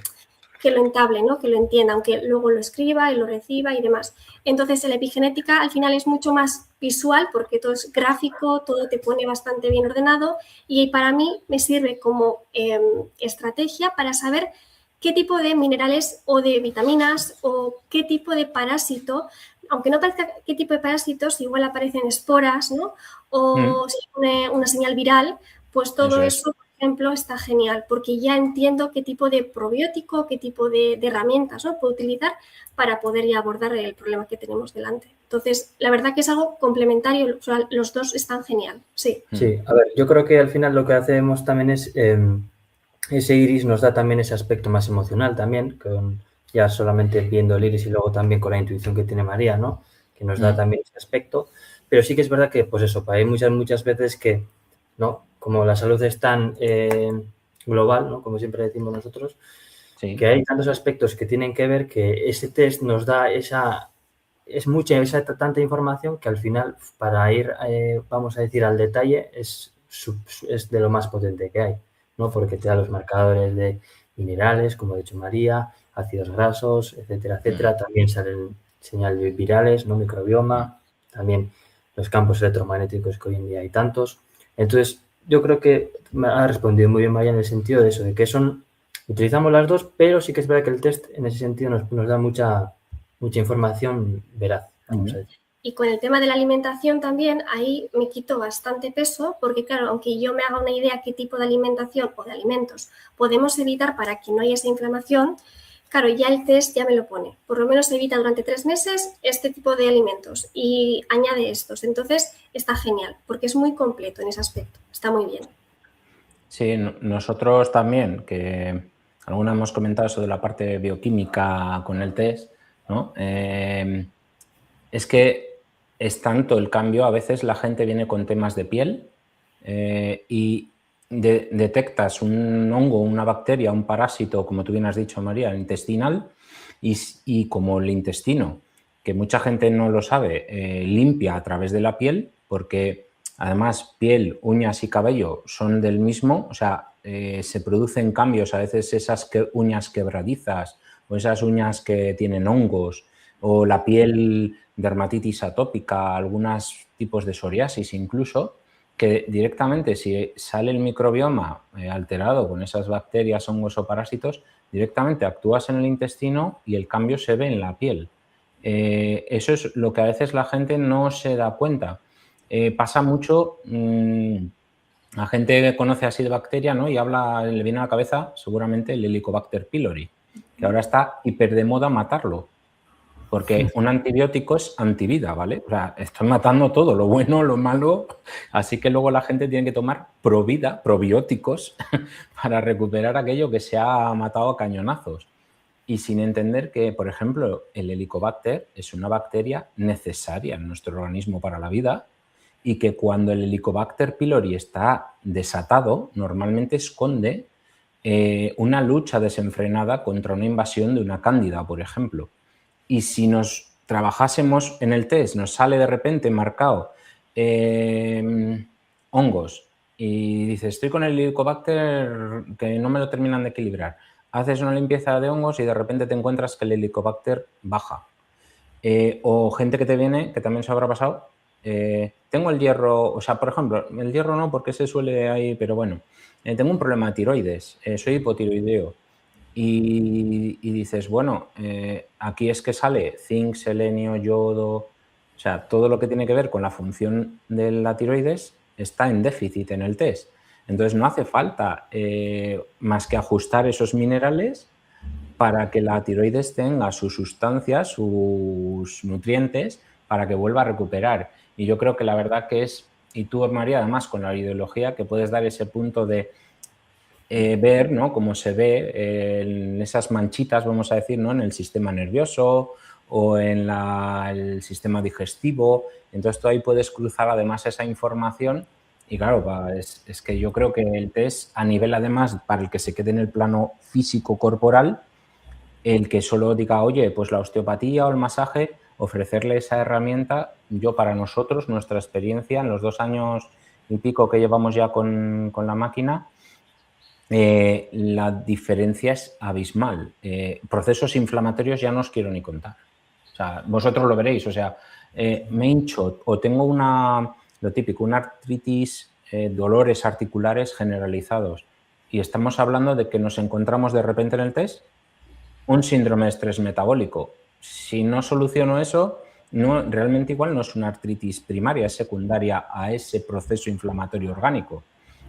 lo entable, ¿no? Que lo entienda, aunque luego lo escriba y lo reciba y demás. Entonces, la epigenética al final es mucho más visual porque todo es gráfico, todo te pone bastante bien ordenado y para mí me sirve como estrategia para saber qué tipo de minerales o de vitaminas o qué tipo de parásito, aunque no parezca qué tipo de parásitos, igual aparecen esporas, ¿no? O si pone una señal viral, pues todo eso, por ejemplo, está genial, porque ya entiendo qué tipo de probiótico, qué tipo de herramientas, ¿no? puedo utilizar para poder ya abordar el problema que tenemos delante. Entonces, la verdad que es algo complementario, o sea, los dos están genial, sí. Sí, a ver, yo creo que al final lo que hacemos también es, ese iris nos da también ese aspecto más emocional también, ya solamente viendo el iris y luego también con la intuición que tiene María, ¿no? Que nos da también ese aspecto. Pero sí que es verdad que, pues eso, hay muchas veces que, ¿no? Como la salud es tan global, ¿no? Como siempre decimos nosotros, que hay tantos aspectos que tienen que ver que ese test nos da tanta información que al final, para ir, vamos a decir, al detalle, es de lo más potente que hay, ¿no? Porque te da los marcadores de minerales, como ha dicho María, ácidos grasos, etcétera, etcétera. También salen señales virales, ¿no? Microbioma, también los campos electromagnéticos que hoy en día hay tantos. Entonces, yo creo que me ha respondido muy bien María en el sentido de eso, de que utilizamos las dos, pero sí que es verdad que el test en ese sentido nos da mucha información veraz, vamos a decir. Y con el tema de la alimentación también, ahí me quito bastante peso, porque claro, aunque yo me haga una idea qué tipo de alimentación o de alimentos podemos evitar para que no haya esa inflamación, claro, ya el test ya me lo pone. Por lo menos evita durante 3 meses este tipo de alimentos y añade estos. Entonces, está genial, porque es muy completo en ese aspecto. Está muy bien. Sí, nosotros también, que alguna hemos comentado eso de la parte bioquímica con el test, ¿no? Es que es tanto el cambio, a veces la gente viene con temas de piel y detectas un hongo, una bacteria, un parásito, como tú bien has dicho, María, intestinal, y como el intestino, que mucha gente no lo sabe, limpia a través de la piel, porque además piel, uñas y cabello son del mismo, o sea, se producen cambios, a veces esas uñas quebradizas o esas uñas que tienen hongos, o la piel, dermatitis atópica, algunos tipos de psoriasis incluso, que directamente si sale el microbioma alterado con esas bacterias, hongos o parásitos, directamente actúas en el intestino y el cambio se ve en la piel. Eso es lo que a veces la gente no se da cuenta. Pasa mucho, la gente conoce así de bacteria, ¿no? Y le viene a la cabeza seguramente el Helicobacter pylori, que ahora está hiper de moda matarlo. Porque un antibiótico es antivida, ¿vale? O sea, estoy matando todo, lo bueno, lo malo. Así que luego la gente tiene que tomar provida, probióticos, para recuperar aquello que se ha matado a cañonazos. Y sin entender que, por ejemplo, el Helicobacter es una bacteria necesaria en nuestro organismo para la vida y que cuando el Helicobacter pylori está desatado, normalmente esconde una lucha desenfrenada contra una invasión de una cándida, por ejemplo. Y si nos trabajásemos en el test, nos sale de repente marcado hongos y dices, estoy con el Helicobacter que no me lo terminan de equilibrar. Haces una limpieza de hongos y de repente te encuentras que el Helicobacter baja. O gente que te viene, que también se habrá pasado, tengo el hierro, o sea, por ejemplo, el hierro no porque se suele ahí, pero bueno, tengo un problema de tiroides, soy hipotiroideo. Y dices, bueno, aquí es que sale zinc, selenio, yodo, o sea, todo lo que tiene que ver con la función de la tiroides está en déficit en el test. Entonces no hace falta más que ajustar esos minerales para que la tiroides tenga sus sustancias, sus nutrientes, para que vuelva a recuperar. Y yo creo que la verdad que es, y tú, María, además con la ideología, que puedes dar ese punto de ver, ¿no?, cómo se ve en esas manchitas, vamos a decir, ¿no?, en el sistema nervioso o en el sistema digestivo. Entonces tú ahí puedes cruzar además esa información y claro, es que yo creo que el test a nivel además para el que se quede en el plano físico corporal, el que solo diga, oye, pues la osteopatía o el masaje, ofrecerle esa herramienta, yo para nosotros, nuestra experiencia en los 2 años y pico que llevamos ya con la máquina, la diferencia es abismal. Procesos inflamatorios ya no os quiero ni contar. O sea, vosotros lo veréis. O sea, me hincho o tengo lo típico, una artritis, dolores articulares generalizados. Y estamos hablando de que nos encontramos de repente en el test un síndrome de estrés metabólico. Si no soluciono eso, realmente igual no es una artritis primaria, es secundaria a ese proceso inflamatorio orgánico.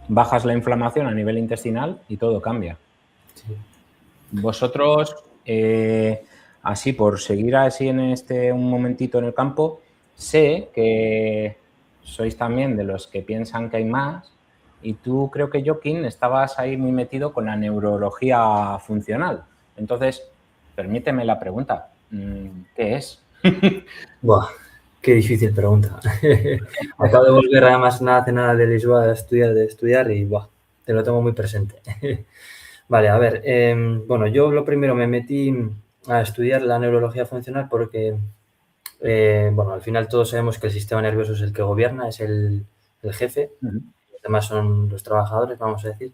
Bajas la inflamación a nivel intestinal y todo cambia. Sí. Vosotros, así por seguir así en un momentito en el campo, sé que sois también de los que piensan que hay más y tú creo que, Joaquín, estabas ahí muy metido con la neurología funcional. Entonces, permíteme la pregunta, ¿qué es? Buah, qué difícil pregunta. Acabo de volver además hace nada de Lisboa de estudiar y buah, te lo tengo muy presente. Vale, a ver, bueno, yo lo primero me metí a estudiar la neurología funcional porque, bueno, al final todos sabemos que el sistema nervioso es el que gobierna, es el jefe, los demás son los trabajadores, vamos a decir.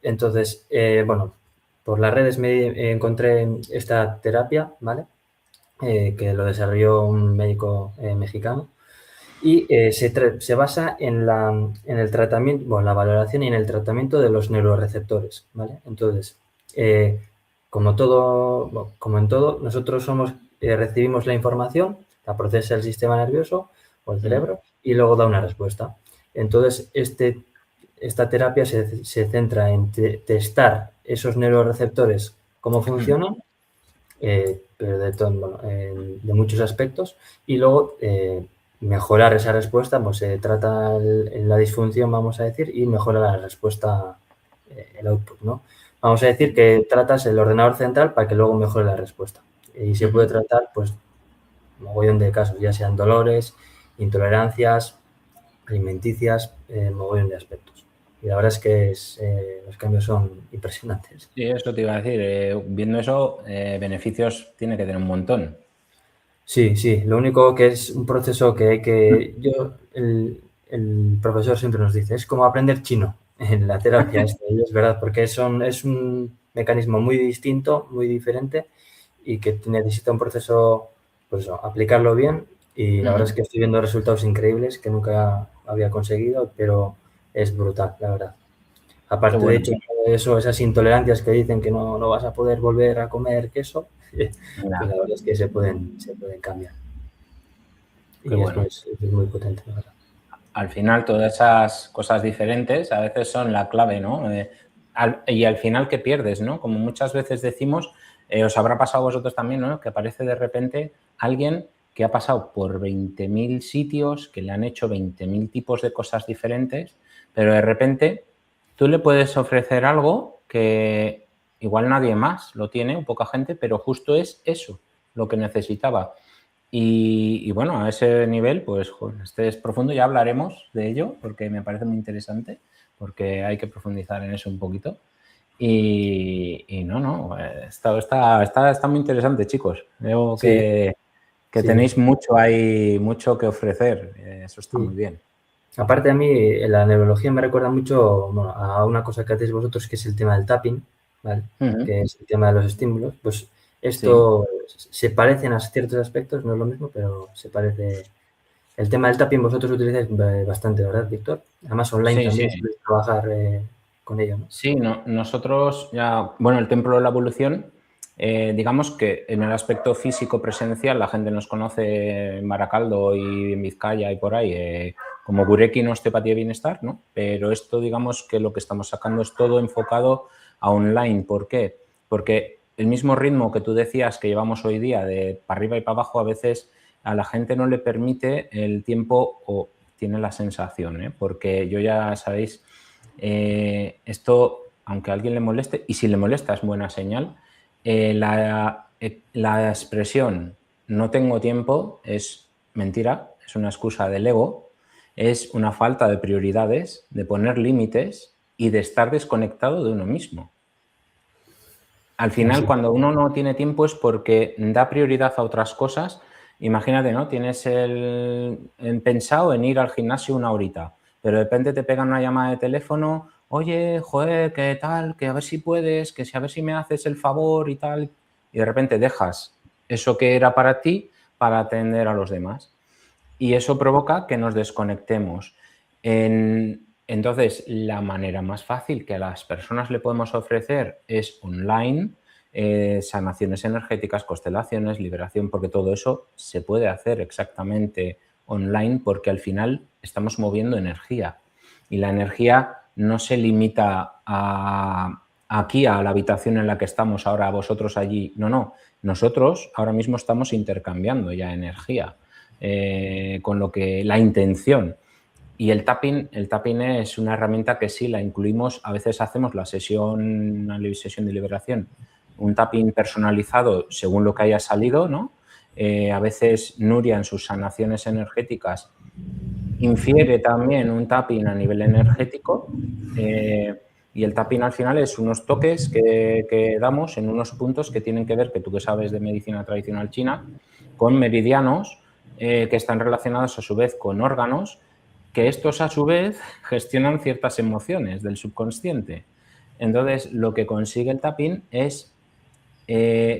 Entonces, bueno, por las redes me encontré esta terapia, ¿vale? Que lo desarrolló un médico mexicano y se basa en el tratamiento, bueno, la valoración y en el tratamiento de los neuroreceptores, ¿vale? Entonces, como en todo, nosotros recibimos la información, la procesa el sistema nervioso o el cerebro y luego da una respuesta. Entonces, esta terapia se centra en testar esos neuroreceptores, cómo funcionan, pero de muchos aspectos, y luego mejorar esa respuesta, pues se trata la disfunción, vamos a decir, y mejora la respuesta, el output, ¿no? Vamos a decir que tratas el ordenador central para que luego mejore la respuesta. Y se puede tratar, pues, un mogollón de casos, ya sean dolores, intolerancias, alimenticias, mogollón de aspectos. Y la verdad es que los cambios son impresionantes. Sí, eso te iba a decir. Viendo eso, beneficios tiene que tener un montón. Sí, sí. Lo único que es un proceso que hay que... El profesor siempre nos dice, es como aprender chino en la terapia. Y es verdad, porque es un mecanismo muy distinto, muy diferente y que necesita un proceso, pues eso, aplicarlo bien. Y la verdad es que estoy viendo resultados increíbles que nunca había conseguido, pero es brutal, la verdad. Aparte de hecho, esas intolerancias que dicen que no vas a poder volver a comer queso, pues la verdad es que se pueden cambiar. Y es muy potente, la verdad. Al final, todas esas cosas diferentes a veces son la clave, ¿no? Y al final, ¿qué pierdes, no? Como muchas veces decimos, Os habrá pasado a vosotros también, ¿no? Que aparece de repente alguien que ha pasado por 20.000 sitios, que le han hecho 20.000 tipos de cosas diferentes, pero de repente tú le puedes ofrecer algo que igual nadie más lo tiene, o poca gente, pero justo es eso lo que necesitaba. Y bueno, a ese nivel, pues, joder, este es profundo, ya hablaremos de ello, porque me parece muy interesante, porque hay que profundizar en eso un poquito. Y no, está muy interesante, chicos. Veo que tenéis mucho que ofrecer. Eso está muy bien. Aparte, a mí la neurología me recuerda mucho a una cosa que hacéis vosotros, que es el tema del tapping, ¿vale? Que es el tema de los estímulos. Pues esto se parecen a ciertos aspectos, no es lo mismo, pero se parece. El tema del tapping vosotros utilizáis bastante, ¿verdad, Víctor? Además, online también podéis trabajar con ello, ¿no? Sí, nosotros ya, bueno, el Templo de la Evolución, digamos que en el aspecto físico presencial la gente nos conoce en Baracaldo y en Vizcaya y por ahí como Gurekin Osteopatía y Bienestar, ¿no? Pero esto, digamos que lo que estamos sacando es todo enfocado a online. ¿Por qué? Porque el mismo ritmo que tú decías que llevamos hoy día de para arriba y para abajo, a veces a la gente no le permite el tiempo o tiene la sensación, porque yo ya sabéis, esto, aunque a alguien le moleste, y si le molesta es buena señal, la expresión no tengo tiempo es mentira, es una excusa del ego, es una falta de prioridades, de poner límites y de estar desconectado de uno mismo. Al final, cuando uno no tiene tiempo es porque da prioridad a otras cosas. Imagínate, ¿no? Tienes pensado en ir al gimnasio una horita, pero de repente te pegan una llamada de teléfono, oye, joder, ¿qué tal? Que a ver si puedes, que a ver si me haces el favor y tal. Y de repente dejas eso que era para ti para atender a los demás. Y eso provoca que nos desconectemos. Entonces, la manera más fácil que a las personas le podemos ofrecer es online, sanaciones energéticas, constelaciones, liberación, porque todo eso se puede hacer exactamente online porque al final estamos moviendo energía y la energía no se limita aquí a la habitación en la que estamos ahora, vosotros allí. No, nosotros ahora mismo estamos intercambiando ya energía, con lo que la intención. Y el tapping es una herramienta que sí la incluimos, a veces hacemos la sesión de liberación, un tapping personalizado según lo que haya salido, ¿no? A veces Nuria en sus sanaciones energéticas infiere también un tapping a nivel energético, y el tapping al final es unos toques que damos en unos puntos que tienen que ver, que tú que sabes de medicina tradicional china, con meridianos que están relacionados a su vez con órganos, que estos a su vez gestionan ciertas emociones del subconsciente. Entonces, lo que consigue el tapping es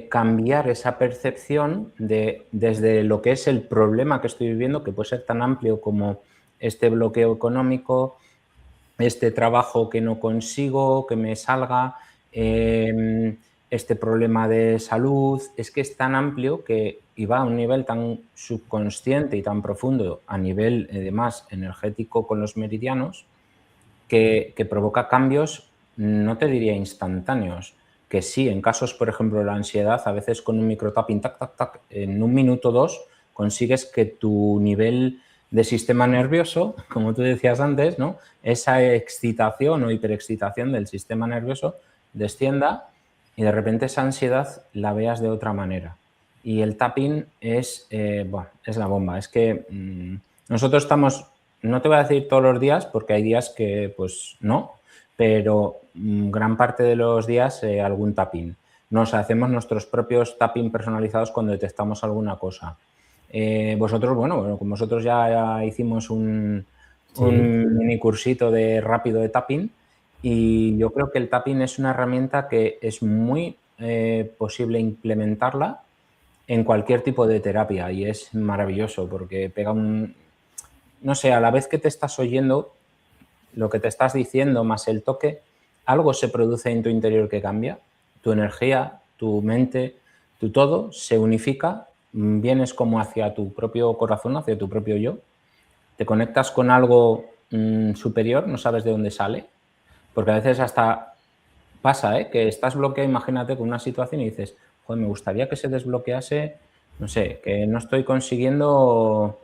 cambiar esa percepción desde lo que es el problema que estoy viviendo, que puede ser tan amplio como este bloqueo económico, este trabajo que no consigo, que me salga, este problema de salud, es que es tan amplio y va a un nivel tan subconsciente y tan profundo a nivel, además, energético con los meridianos, que provoca cambios, no te diría instantáneos, que sí, en casos, por ejemplo, de la ansiedad, a veces con un microtapping, tac, tac, tac, en 1 minuto o 2, consigues que tu nivel de sistema nervioso, como tú decías antes, ¿no? Esa excitación o hiperexcitación del sistema nervioso descienda y de repente esa ansiedad la veas de otra manera. Y el tapping es la bomba. Es que nosotros estamos, no te voy a decir todos los días, porque hay días que pues no, pero gran parte de los días algún tapping. Nos hacemos nuestros propios tapping personalizados cuando detectamos alguna cosa. Vosotros, bueno, con vosotros ya hicimos un mini cursito de rápido de tapping y yo creo que el tapping es una herramienta que es muy posible implementarla en cualquier tipo de terapia y es maravilloso porque pega no sé, a la vez que te estás oyendo, lo que te estás diciendo más el toque, algo se produce en tu interior que cambia, tu energía, tu mente, tu todo se unifica, vienes como hacia tu propio corazón, hacia tu propio yo, te conectas con algo superior, no sabes de dónde sale, porque a veces hasta pasa que estás bloqueado, imagínate, con una situación y dices, joder, me gustaría que se desbloquease, no sé, que no estoy consiguiendo,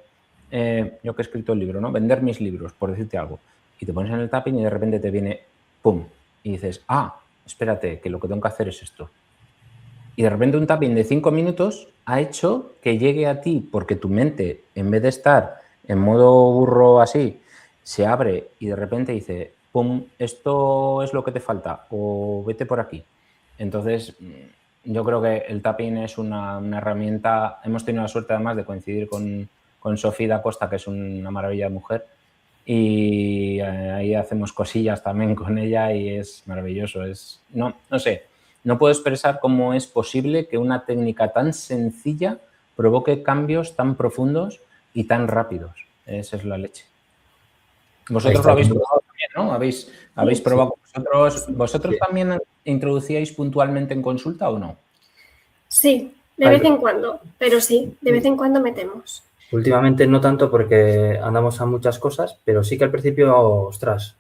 yo que he escrito el libro, ¿no? Vender mis libros, por decirte algo. Y te pones en el tapping y de repente te viene, ¡pum! Y dices, espérate, que lo que tengo que hacer es esto. Y de repente un tapping de 5 minutos ha hecho que llegue a ti porque tu mente, en vez de estar en modo burro así, se abre y de repente dice, pum, esto es lo que te falta o vete por aquí. Entonces, yo creo que el tapping es una herramienta. Hemos tenido la suerte además de coincidir con Sofía da Costa, que es una maravilla de mujer, y ahí hacemos cosillas también con ella y es maravilloso. No sé. No puedo expresar cómo es posible que una técnica tan sencilla provoque cambios tan profundos y tan rápidos. Esa es la leche. Vosotros lo habéis probado también, ¿no? ¿Habéis probado vosotros? ¿Vosotros también introducíais puntualmente en consulta o no? Sí, de vez en cuando, pero sí, de vez en cuando metemos. Últimamente no tanto porque andamos a muchas cosas, pero sí que al principio, ostras,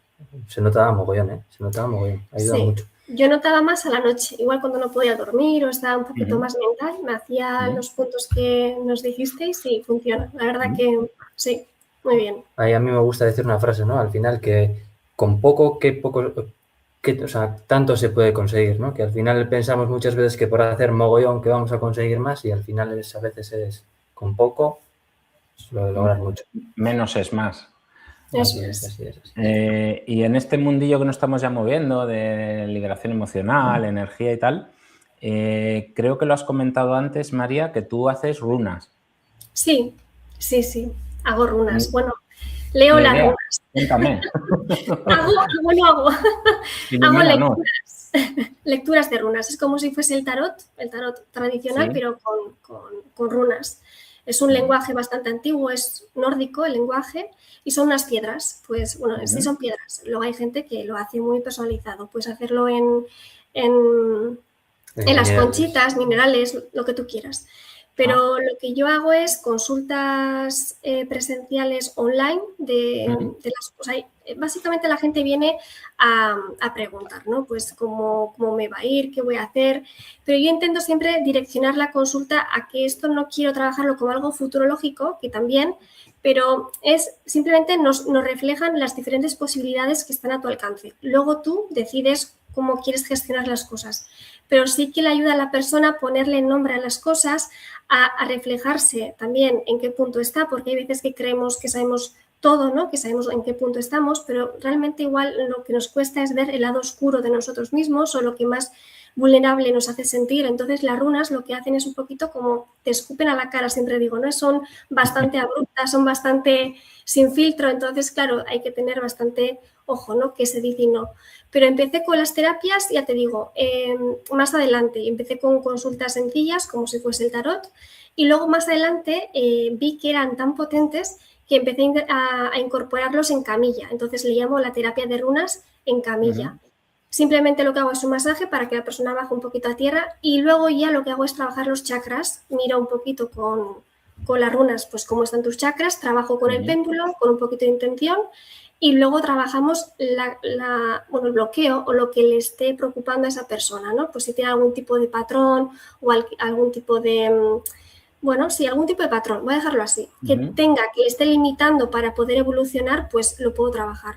se notaba mogollón, ¿eh? Se notaba mogollón, ayuda mucho. Yo notaba más a la noche, igual cuando no podía dormir o estaba un poquito más mental, me hacía los puntos que nos dijisteis y funciona. La verdad que sí, muy bien. Ahí a mí me gusta decir una frase, ¿no? Al final que con poco, o sea, tanto se puede conseguir, ¿no? Que al final pensamos muchas veces que por hacer mogollón que vamos a conseguir más y al final a veces es con poco lo logras mucho. Menos es más. Así es. Y en este mundillo que nos estamos ya moviendo de liberación emocional, energía y tal, creo que lo has comentado antes, María, que tú haces runas. Sí, hago runas. Bueno, leo las runas. Cuéntame. Hago lecturas de runas. Es como si fuese el tarot tradicional, pero con runas. Es un lenguaje bastante antiguo, es nórdico el lenguaje y son unas piedras. Pues bueno, sí son piedras. Luego hay gente que lo hace muy personalizado. Puedes hacerlo en las conchitas, minerales, lo que tú quieras. Pero lo que yo hago es consultas presenciales online de las cosas. Básicamente la gente viene a preguntar, ¿no? Pues cómo me va a ir, qué voy a hacer. Pero yo intento siempre direccionar la consulta a que esto no quiero trabajarlo como algo futurológico, que también, pero es simplemente nos reflejan las diferentes posibilidades que están a tu alcance. Luego tú decides cómo quieres gestionar las cosas. Pero sí que le ayuda a la persona a ponerle nombre a las cosas, a reflejarse también en qué punto está, porque hay veces que creemos que sabemos todo, ¿no? Que sabemos en qué punto estamos, pero realmente igual lo que nos cuesta es ver el lado oscuro de nosotros mismos o lo que más vulnerable nos hace sentir. Entonces las runas lo que hacen es un poquito como te escupen a la cara, siempre digo, ¿no? Son bastante abruptas, son bastante sin filtro, entonces claro, hay que tener bastante ojo, ¿no? Qué se dice y no. Pero empecé con las terapias, ya te digo, más adelante empecé con consultas sencillas como si fuese el tarot y luego más adelante vi que eran tan potentes que empecé a incorporarlos en camilla. Entonces le llamo la terapia de runas en camilla. Simplemente lo que hago es un masaje para que la persona baje un poquito a tierra y luego ya lo que hago es trabajar los chakras. Miro un poquito con las runas, pues cómo están tus chakras, trabajo con el péndulo, con un poquito de intención y luego trabajamos el bloqueo o lo que le esté preocupando a esa persona, ¿no? Pues si tiene algún tipo de patrón o algún tipo de... algún tipo de patrón, voy a dejarlo así, que le esté limitando para poder evolucionar, pues lo puedo trabajar.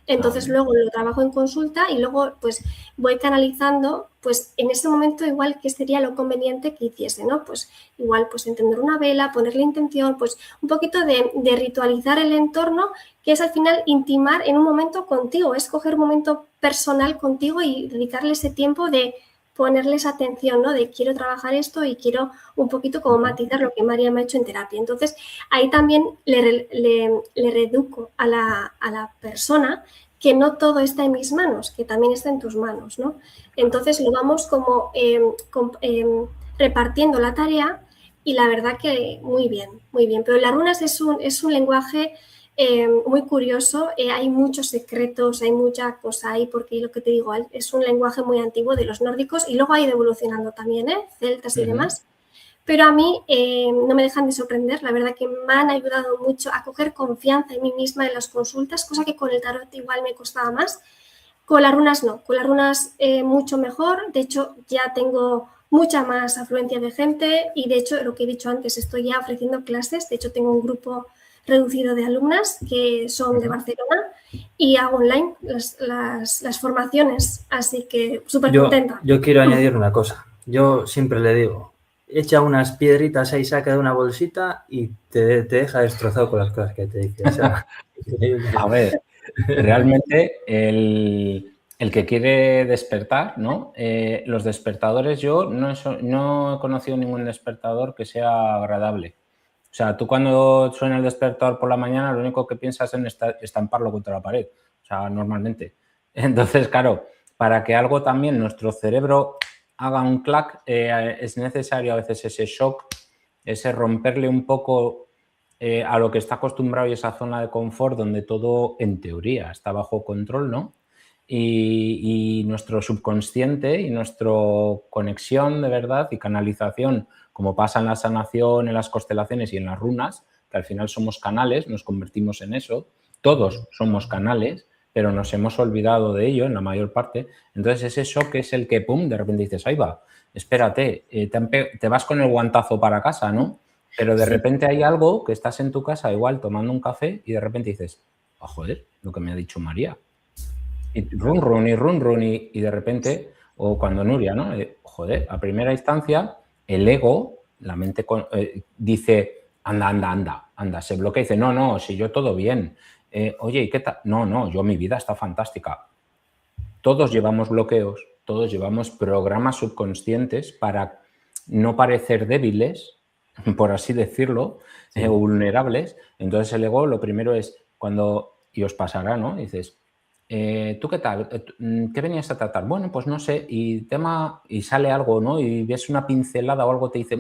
Entonces luego lo trabajo en consulta y luego pues voy canalizando, pues en ese momento igual que sería lo conveniente que hiciese, ¿no? Pues igual pues encender una vela, ponerle intención, pues un poquito de ritualizar el entorno, que es al final intimar en un momento contigo, es coger un momento personal contigo y dedicarle ese tiempo de ponerles atención, ¿no? De quiero trabajar esto y quiero un poquito como matizar lo que María me ha hecho en terapia. Entonces, ahí también le reeduco a la persona que no todo está en mis manos, que también está en tus manos, ¿no? Entonces, lo vamos como repartiendo la tarea y la verdad que muy bien, muy bien. Pero las runas es un lenguaje muy curioso, hay muchos secretos, hay mucha cosa ahí, porque lo que te digo, es un lenguaje muy antiguo de los nórdicos y luego ha ido evolucionando también, celtas y demás, pero a mí no me dejan de sorprender, la verdad que me han ayudado mucho a coger confianza en mí misma en las consultas, cosa que con el tarot igual me costaba más, con las runas no, con las runas mucho mejor, de hecho ya tengo mucha más afluencia de gente y, de hecho, lo que he dicho antes, estoy ya ofreciendo clases. De hecho, tengo un grupo reducido de alumnas que son de Barcelona y hago online las formaciones, así que súper contenta. Yo quiero añadir una cosa. Yo siempre le digo, echa unas piedritas ahí, saca de una bolsita y te deja destrozado con las cosas que te dice. O sea, a ver, realmente el que quiere despertar, ¿no? Los despertadores, yo no he conocido ningún despertador que sea agradable. O sea, tú cuando suena el despertador por la mañana, lo único que piensas es en estamparlo contra la pared. O sea, normalmente. Entonces, claro, para que algo también nuestro cerebro haga un clac, es necesario a veces ese shock, ese romperle un poco a lo que está acostumbrado y esa zona de confort donde todo, en teoría, está bajo control, ¿no? Y nuestro subconsciente y nuestra conexión de verdad y canalización, como pasa en la sanación, en las constelaciones y en las runas, que al final somos canales, nos convertimos en eso, todos somos canales, pero nos hemos olvidado de ello en la mayor parte. Entonces ese shock es el que, pum, de repente dices, ahí va, espérate, te vas con el guantazo para casa, ¿no? Pero de repente hay algo que estás en tu casa igual tomando un café y de repente dices, oh, joder, lo que me ha dicho María. Y run, y de repente, o cuando Nuria, ¿no? Joder, a primera instancia, el ego, la mente dice, anda, se bloquea y dice, no, si yo todo bien. Oye, ¿y qué tal? No, yo mi vida está fantástica. Todos llevamos bloqueos, todos llevamos programas subconscientes para no parecer débiles, por así decirlo, vulnerables. Entonces el ego lo primero es cuando, y os pasará, ¿no? Dices, ¿tú qué tal? ¿Qué venías a tratar? Bueno, pues no sé, y sale algo, ¿no? Y ves una pincelada o algo, te dice,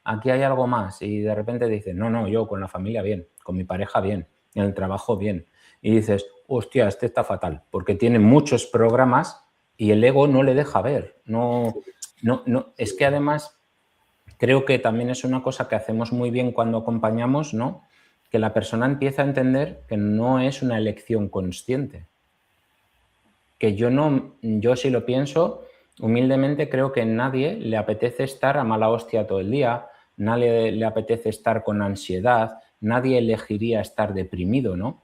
aquí hay algo más. Y de repente te dices, no, yo con la familia bien, con mi pareja bien, en el trabajo bien. Y dices, hostia, este está fatal, porque tiene muchos programas y el ego no le deja ver. No, es que además creo que también es una cosa que hacemos muy bien cuando acompañamos, ¿no? Que la persona empieza a entender que no es una elección consciente. Que yo sí lo pienso, humildemente creo que a nadie le apetece estar a mala hostia todo el día, nadie le apetece estar con ansiedad, nadie elegiría estar deprimido, ¿no?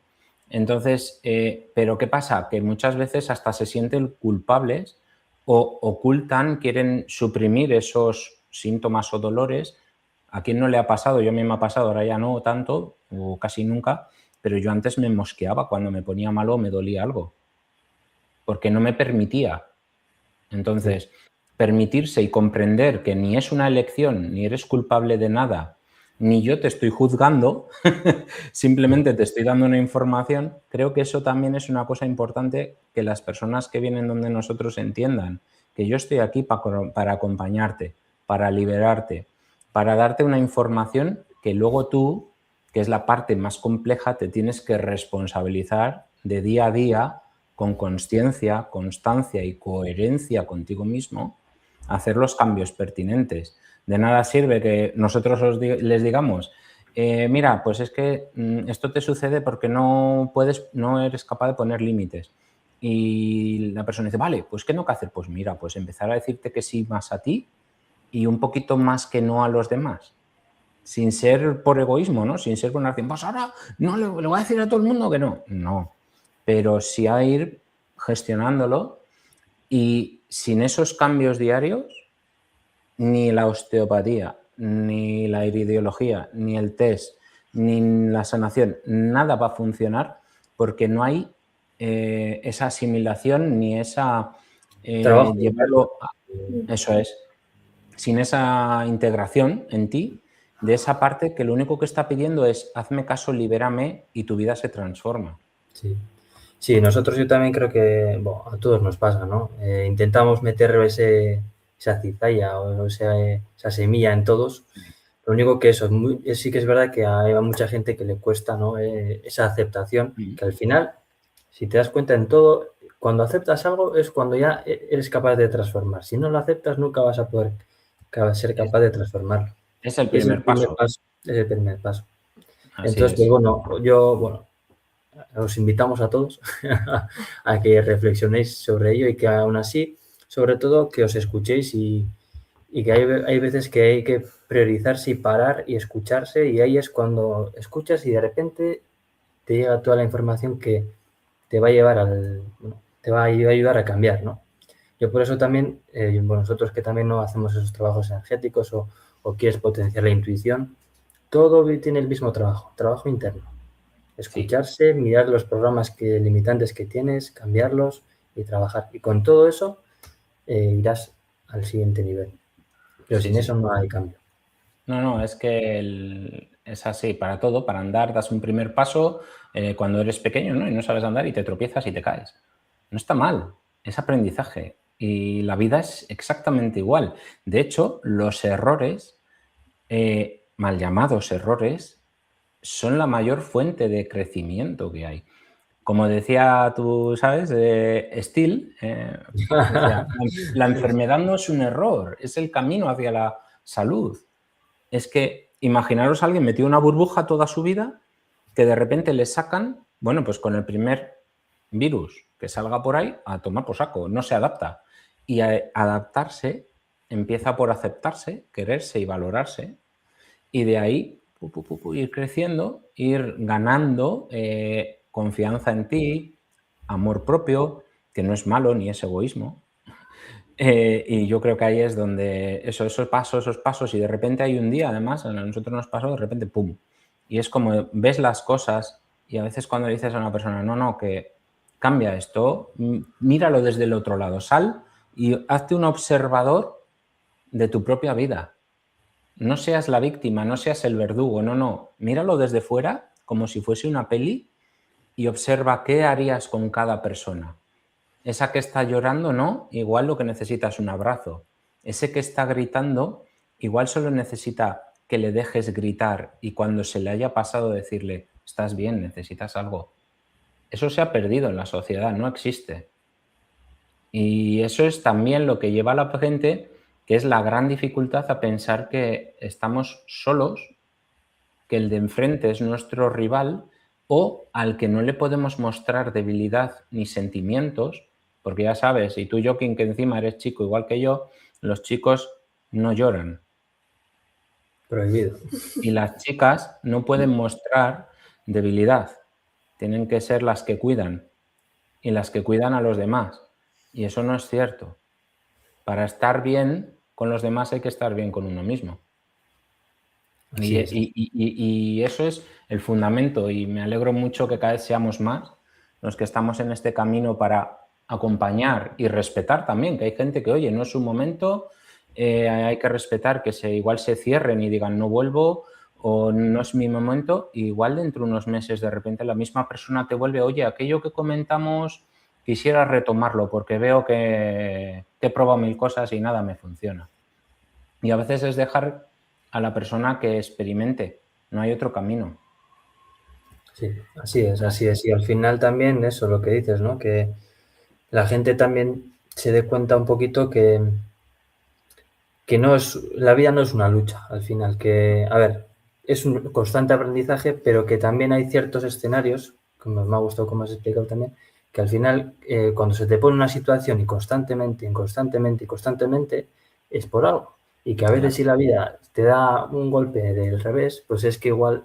Entonces, pero ¿qué pasa? Que muchas veces hasta se sienten culpables o ocultan, quieren suprimir esos síntomas o dolores. ¿A quién no le ha pasado? Yo a mí me ha pasado, ahora ya no tanto o casi nunca, pero yo antes me mosqueaba cuando me ponía malo o me dolía algo, porque no me permitía. Entonces, permitirse y comprender que ni es una elección, ni eres culpable de nada, ni yo te estoy juzgando, simplemente te estoy dando una información, creo que eso también es una cosa importante que las personas que vienen donde nosotros entiendan, que yo estoy aquí para acompañarte, para liberarte, para darte una información que luego tú, que es la parte más compleja, te tienes que responsabilizar de día a día con consciencia, constancia y coherencia contigo mismo, hacer los cambios pertinentes. De nada sirve que nosotros les digamos, mira, pues es que esto te sucede porque no eres capaz de poner límites. Y la persona dice, vale, pues ¿qué tengo que hacer? Pues mira, pues empezar a decirte que sí más a ti y un poquito más que no a los demás. Sin ser por egoísmo, ¿no? Sin ser por narcisismo. Pues ahora no le voy a decir a todo el mundo que no. No. Pero sí a ir gestionándolo y sin esos cambios diarios, ni la osteopatía, ni la iridiología, ni el test, ni la sanación, nada va a funcionar porque no hay esa asimilación ni esa llevarlo a, eso es, sin esa integración en ti de esa parte que lo único que está pidiendo es hazme caso, libérame y tu vida se transforma. Sí, nosotros yo también creo que a todos nos pasa, ¿no? Intentamos meter esa cizalla o esa semilla en todos. Lo único que eso, sí que es verdad que hay mucha gente que le cuesta, ¿no? Esa aceptación, que al final, si te das cuenta en todo, cuando aceptas algo es cuando ya eres capaz de transformar. Si no lo aceptas, nunca vas a poder ser capaz de transformarlo. Es el primer paso. Es el primer paso. Así entonces, es. pues os invitamos a todos a que reflexionéis sobre ello y que aún así, sobre todo, que os escuchéis y y que hay veces que hay que priorizarse y parar y escucharse, y ahí es cuando escuchas y de repente te llega toda la información que te va a llevar te va a ayudar a cambiar, ¿no? Yo por eso también, nosotros que también no hacemos esos trabajos energéticos o quieres potenciar la intuición, todo tiene el mismo trabajo interno. Escucharse, mirar los programas limitantes que tienes, cambiarlos y trabajar. Y con todo eso irás al siguiente nivel. Pero sin eso no hay cambio. No, es que es así para todo. Para andar das un primer paso cuando eres pequeño, ¿no? Y no sabes andar y te tropiezas y te caes. No está mal, es aprendizaje. Y la vida es exactamente igual. De hecho, los errores, mal llamados errores, son la mayor fuente de crecimiento que hay. Como decía tú, ¿sabes? Steele, decía, la enfermedad no es un error, es el camino hacia la salud. Es que imaginaros a alguien metido en una burbuja toda su vida, que de repente le sacan, bueno, pues con el primer virus que salga por ahí, a tomar por saco, no se adapta. Y a adaptarse empieza por aceptarse, quererse y valorarse, y de ahí ir creciendo, ir ganando confianza en ti, amor propio, que no es malo ni es egoísmo. Y yo creo que ahí es donde esos pasos, y de repente hay un día, además, a nosotros nos pasó, de repente, ¡pum! Y es como ves las cosas y a veces cuando dices a una persona, no, que cambia esto, míralo desde el otro lado, sal y hazte un observador de tu propia vida. No seas la víctima, no seas el verdugo, no. Míralo desde fuera como si fuese una peli y observa qué harías con cada persona. Esa que está llorando, no, igual lo que necesita es un abrazo. Ese que está gritando, igual solo necesita que le dejes gritar y cuando se le haya pasado decirle, estás bien, necesitas algo. Eso se ha perdido en la sociedad, no existe. Y eso es también lo que lleva a la gente, que es la gran dificultad a pensar que estamos solos, que el de enfrente es nuestro rival o al que no le podemos mostrar debilidad ni sentimientos, porque ya sabes, y tú, Joaquín, que encima eres chico igual que yo, los chicos no lloran. Prohibido. Y las chicas no pueden mostrar debilidad. Tienen que ser las que cuidan y las que cuidan a los demás. Y eso no es cierto. Para estar bien con los demás hay que estar bien con uno mismo. Y eso es el fundamento y me alegro mucho que cada vez seamos más los que estamos en este camino para acompañar y respetar también, que hay gente que, oye, no es su momento, hay que respetar que igual se cierren y digan no vuelvo o no es mi momento, y igual dentro de unos meses de repente la misma persona te vuelve, oye, aquello que comentamos quisiera retomarlo porque veo que he probado 1000 cosas y nada me funciona. Y a veces es dejar a la persona que experimente, no hay otro camino. Sí, así es. Y al final también eso, lo que dices, ¿no? Que la gente también se dé cuenta un poquito que la vida no es una lucha, al final, que, a ver, es un constante aprendizaje, pero que también hay ciertos escenarios, como me ha gustado como has explicado también, que al final, cuando se te pone una situación y constantemente, es por algo. Y que a veces si la vida te da un golpe del revés, pues es que igual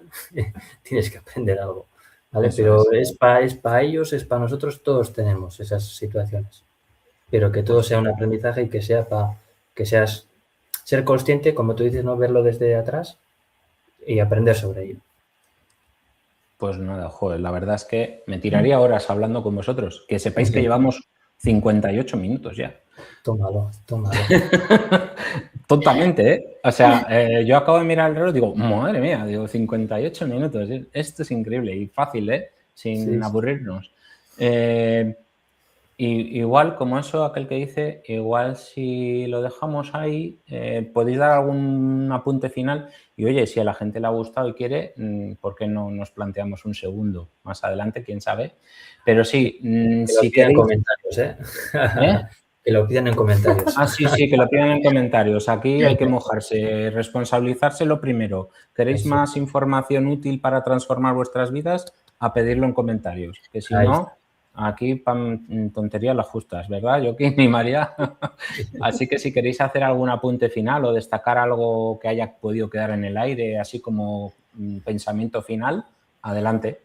tienes que aprender algo, ¿vale? Eso pero es para ellos, es para nosotros, todos tenemos esas situaciones. Pero que todo sea un aprendizaje y que sea que seas ser consciente, como tú dices, no verlo desde atrás y aprender sobre ello. Pues nada, joder, la verdad es que me tiraría horas hablando con vosotros. Que sepáis que llevamos 58 minutos ya. Tómalo. Tontamente, ¿eh? O sea, yo acabo de mirar el reloj y digo, madre mía, digo, 58 minutos. Esto es increíble y fácil, ¿eh? Sin aburrirnos. Y igual, como eso, aquel que dice, igual si lo dejamos ahí, podéis dar algún apunte final y, oye, si a la gente le ha gustado y quiere, ¿por qué no nos planteamos un segundo más adelante? ¿Quién sabe? Pero sí, si queréis... comentarios, Que lo pidan en comentarios. Sí, que lo pidan en comentarios. Aquí hay que mojarse, responsabilizarse lo primero. ¿Queréis más información útil para transformar vuestras vidas? A pedirlo en comentarios. Que si no... aquí tonterías las justas, ¿verdad, Joaquín y María? Así que si queréis hacer algún apunte final o destacar algo que haya podido quedar en el aire, así como pensamiento final, adelante.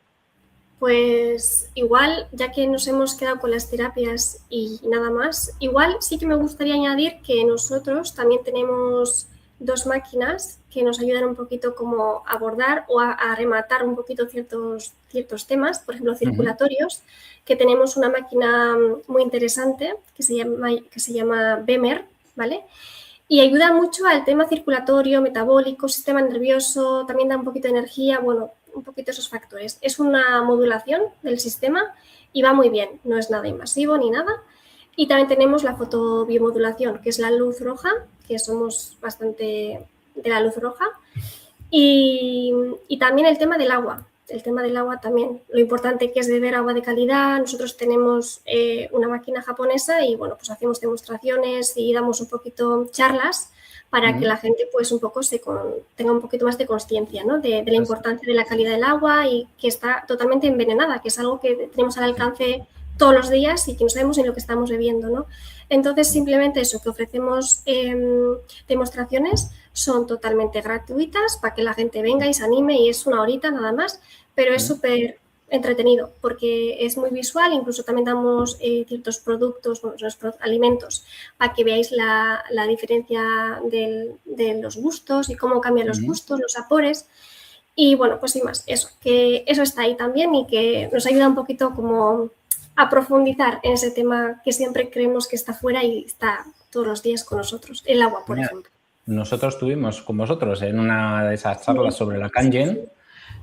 Pues igual, ya que nos hemos quedado con las terapias y nada más, igual sí que me gustaría añadir que nosotros también tenemos 2 máquinas que nos ayudan un poquito como a abordar o a rematar un poquito ciertos temas, por ejemplo, circulatorios, que tenemos una máquina muy interesante que se llama Bemer, ¿vale? Y ayuda mucho al tema circulatorio, metabólico, sistema nervioso, también da un poquito de energía, bueno, un poquito esos factores. Es una modulación del sistema y va muy bien, no es nada invasivo ni nada. Y también tenemos la fotobiomodulación, que es la luz roja, que somos bastante de la luz roja. Y también el tema del agua. El tema del agua también, lo importante que es beber agua de calidad. Nosotros tenemos una máquina japonesa y, bueno, pues hacemos demostraciones y damos un poquito charlas para que la gente, pues, un poco tenga un poquito más de conciencia, ¿no? De la importancia de la calidad del agua y que está totalmente envenenada, que es algo que tenemos al alcance todos los días y que no sabemos ni lo que estamos bebiendo, ¿no? Entonces, simplemente eso, que ofrecemos demostraciones, son totalmente gratuitas para que la gente venga y se anime y es 1 horita nada más, pero es súper entretenido porque es muy visual, incluso también damos ciertos productos, los alimentos, para que veáis la diferencia de los gustos y cómo cambian los gustos, los sabores. Y bueno, pues sin más, eso, que eso está ahí también y que nos ayuda un poquito como a profundizar en ese tema que siempre creemos que está fuera y está todos los días con nosotros, el agua, por ejemplo. Nosotros estuvimos con vosotros en una de esas charlas sobre la Kangen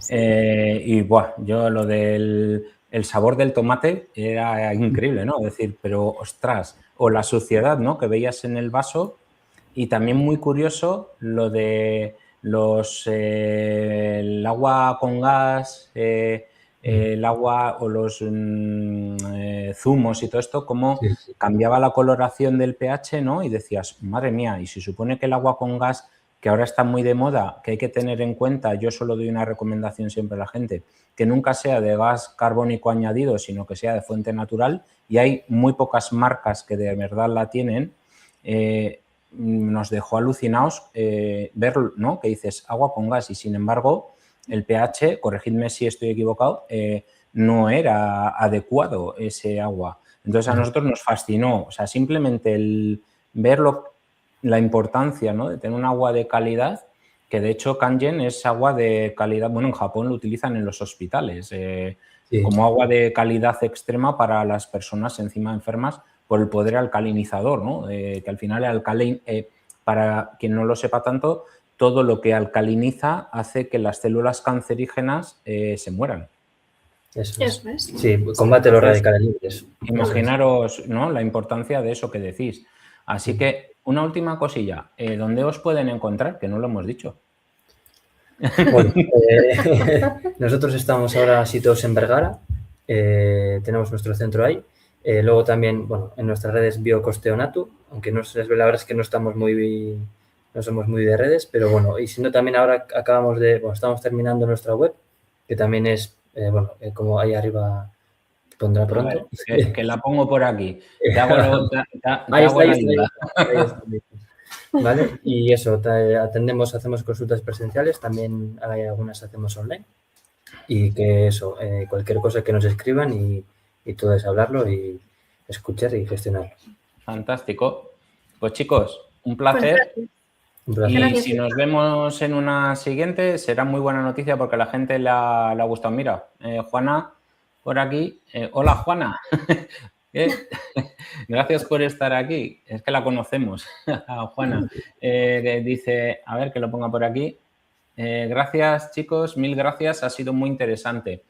y yo lo del sabor del tomate era increíble, ¿no? Es decir, pero ostras, o la suciedad, ¿no? Que veías en el vaso y también muy curioso lo de el agua con gas, el agua o los zumos y todo esto, cómo cambiaba la coloración del pH, ¿no? Y decías, madre mía, y se supone que el agua con gas, que ahora está muy de moda, que hay que tener en cuenta, yo solo doy una recomendación siempre a la gente, que nunca sea de gas carbónico añadido, sino que sea de fuente natural, y hay muy pocas marcas que de verdad la tienen. Nos dejó alucinados ver, ¿no? Que dices agua con gas y sin embargo el pH, corregidme si estoy equivocado, no era adecuado ese agua. Entonces a nosotros nos fascinó, o sea, simplemente el ver la importancia, ¿no? De tener un agua de calidad, que de hecho Kangen es agua de calidad, bueno, en Japón lo utilizan en los hospitales como agua de calidad extrema para las personas encima enfermas por el poder alcalinizador, ¿no? Que al final para quien no lo sepa tanto, todo lo que alcaliniza hace que las células cancerígenas se mueran. Eso es. Sí, combate los radicales libres. Imaginaros, ¿no? La importancia de eso que decís. Así que una última cosilla, ¿dónde os pueden encontrar? Que no lo hemos dicho. Bueno, nosotros estamos ahora situados en Vergara, tenemos nuestro centro ahí. Luego también, bueno, en nuestras redes Biocosteonatu, aunque no se les ve, la verdad es que no somos muy de redes, pero bueno, y si no, también ahora estamos terminando nuestra web, que también es, como ahí arriba pondrá pronto. Ver, que la pongo por aquí. Te hago la ayuda. ¿Vale? Y eso, hacemos consultas presenciales, también hay algunas hacemos online. Y que eso, cualquier cosa que nos escriban y todo es hablarlo y escuchar y gestionarlo. Fantástico. Pues chicos, un placer. Y si nos vemos en una siguiente, será muy buena noticia porque a la gente le ha gustado. Mira, Juana, por aquí. Hola, Juana. Gracias por estar aquí. Es que la conocemos, a Juana. Dice, a ver, que lo ponga por aquí. Gracias, chicos. Mil gracias. Ha sido muy interesante.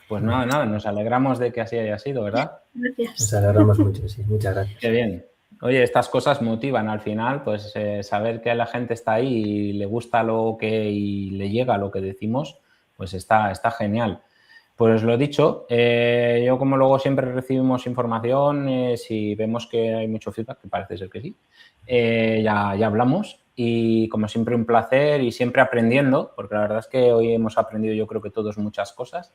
Pues nada, nos alegramos de que así haya sido, ¿verdad? Gracias. Nos alegramos mucho, sí. Muchas gracias. Qué bien. Oye, estas cosas motivan al final, pues saber que la gente está ahí y le gusta y le llega lo que decimos, pues está genial. Pues lo dicho, yo como luego siempre recibimos información, si vemos que hay mucho feedback, que parece ser que sí, ya hablamos y como siempre un placer y siempre aprendiendo, porque la verdad es que hoy hemos aprendido yo creo que todos muchas cosas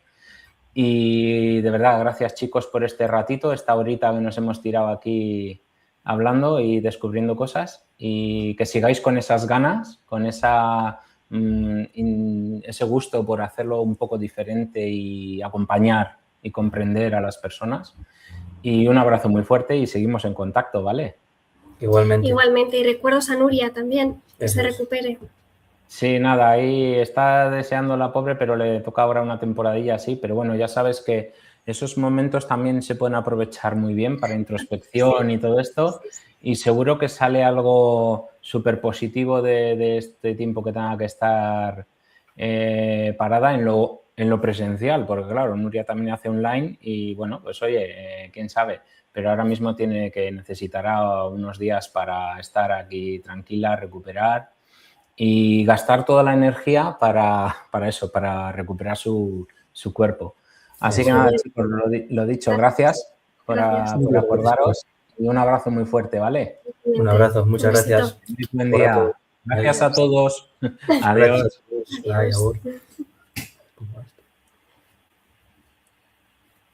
Y de verdad, gracias chicos por este ratito, esta horita que nos hemos tirado aquí hablando y descubriendo cosas, y que sigáis con esas ganas, con esa, ese gusto por hacerlo un poco diferente y acompañar y comprender a las personas. Y un abrazo muy fuerte y seguimos en contacto, ¿vale? Igualmente. Igualmente. Y recuerdos a Nuria también, que Eso se es. recupere. Sí, nada, ahí está deseando la pobre, pero le toca ahora una temporadilla así. Pero bueno, ya sabes que esos momentos también se pueden aprovechar muy bien para introspección y todo esto. Y seguro que sale algo súper positivo de este tiempo que tenga que estar parada en lo presencial. Porque claro, Nuria también hace online y bueno, pues oye, quién sabe. Pero ahora mismo necesitará unos días para estar aquí tranquila, recuperar y gastar toda la energía para eso, para recuperar su cuerpo. Así que nada, chicos, lo dicho, gracias por acordaros y un abrazo muy fuerte, ¿vale? Un abrazo, muchas gracias. Buen día. Gracias a todos. Adiós. Adiós.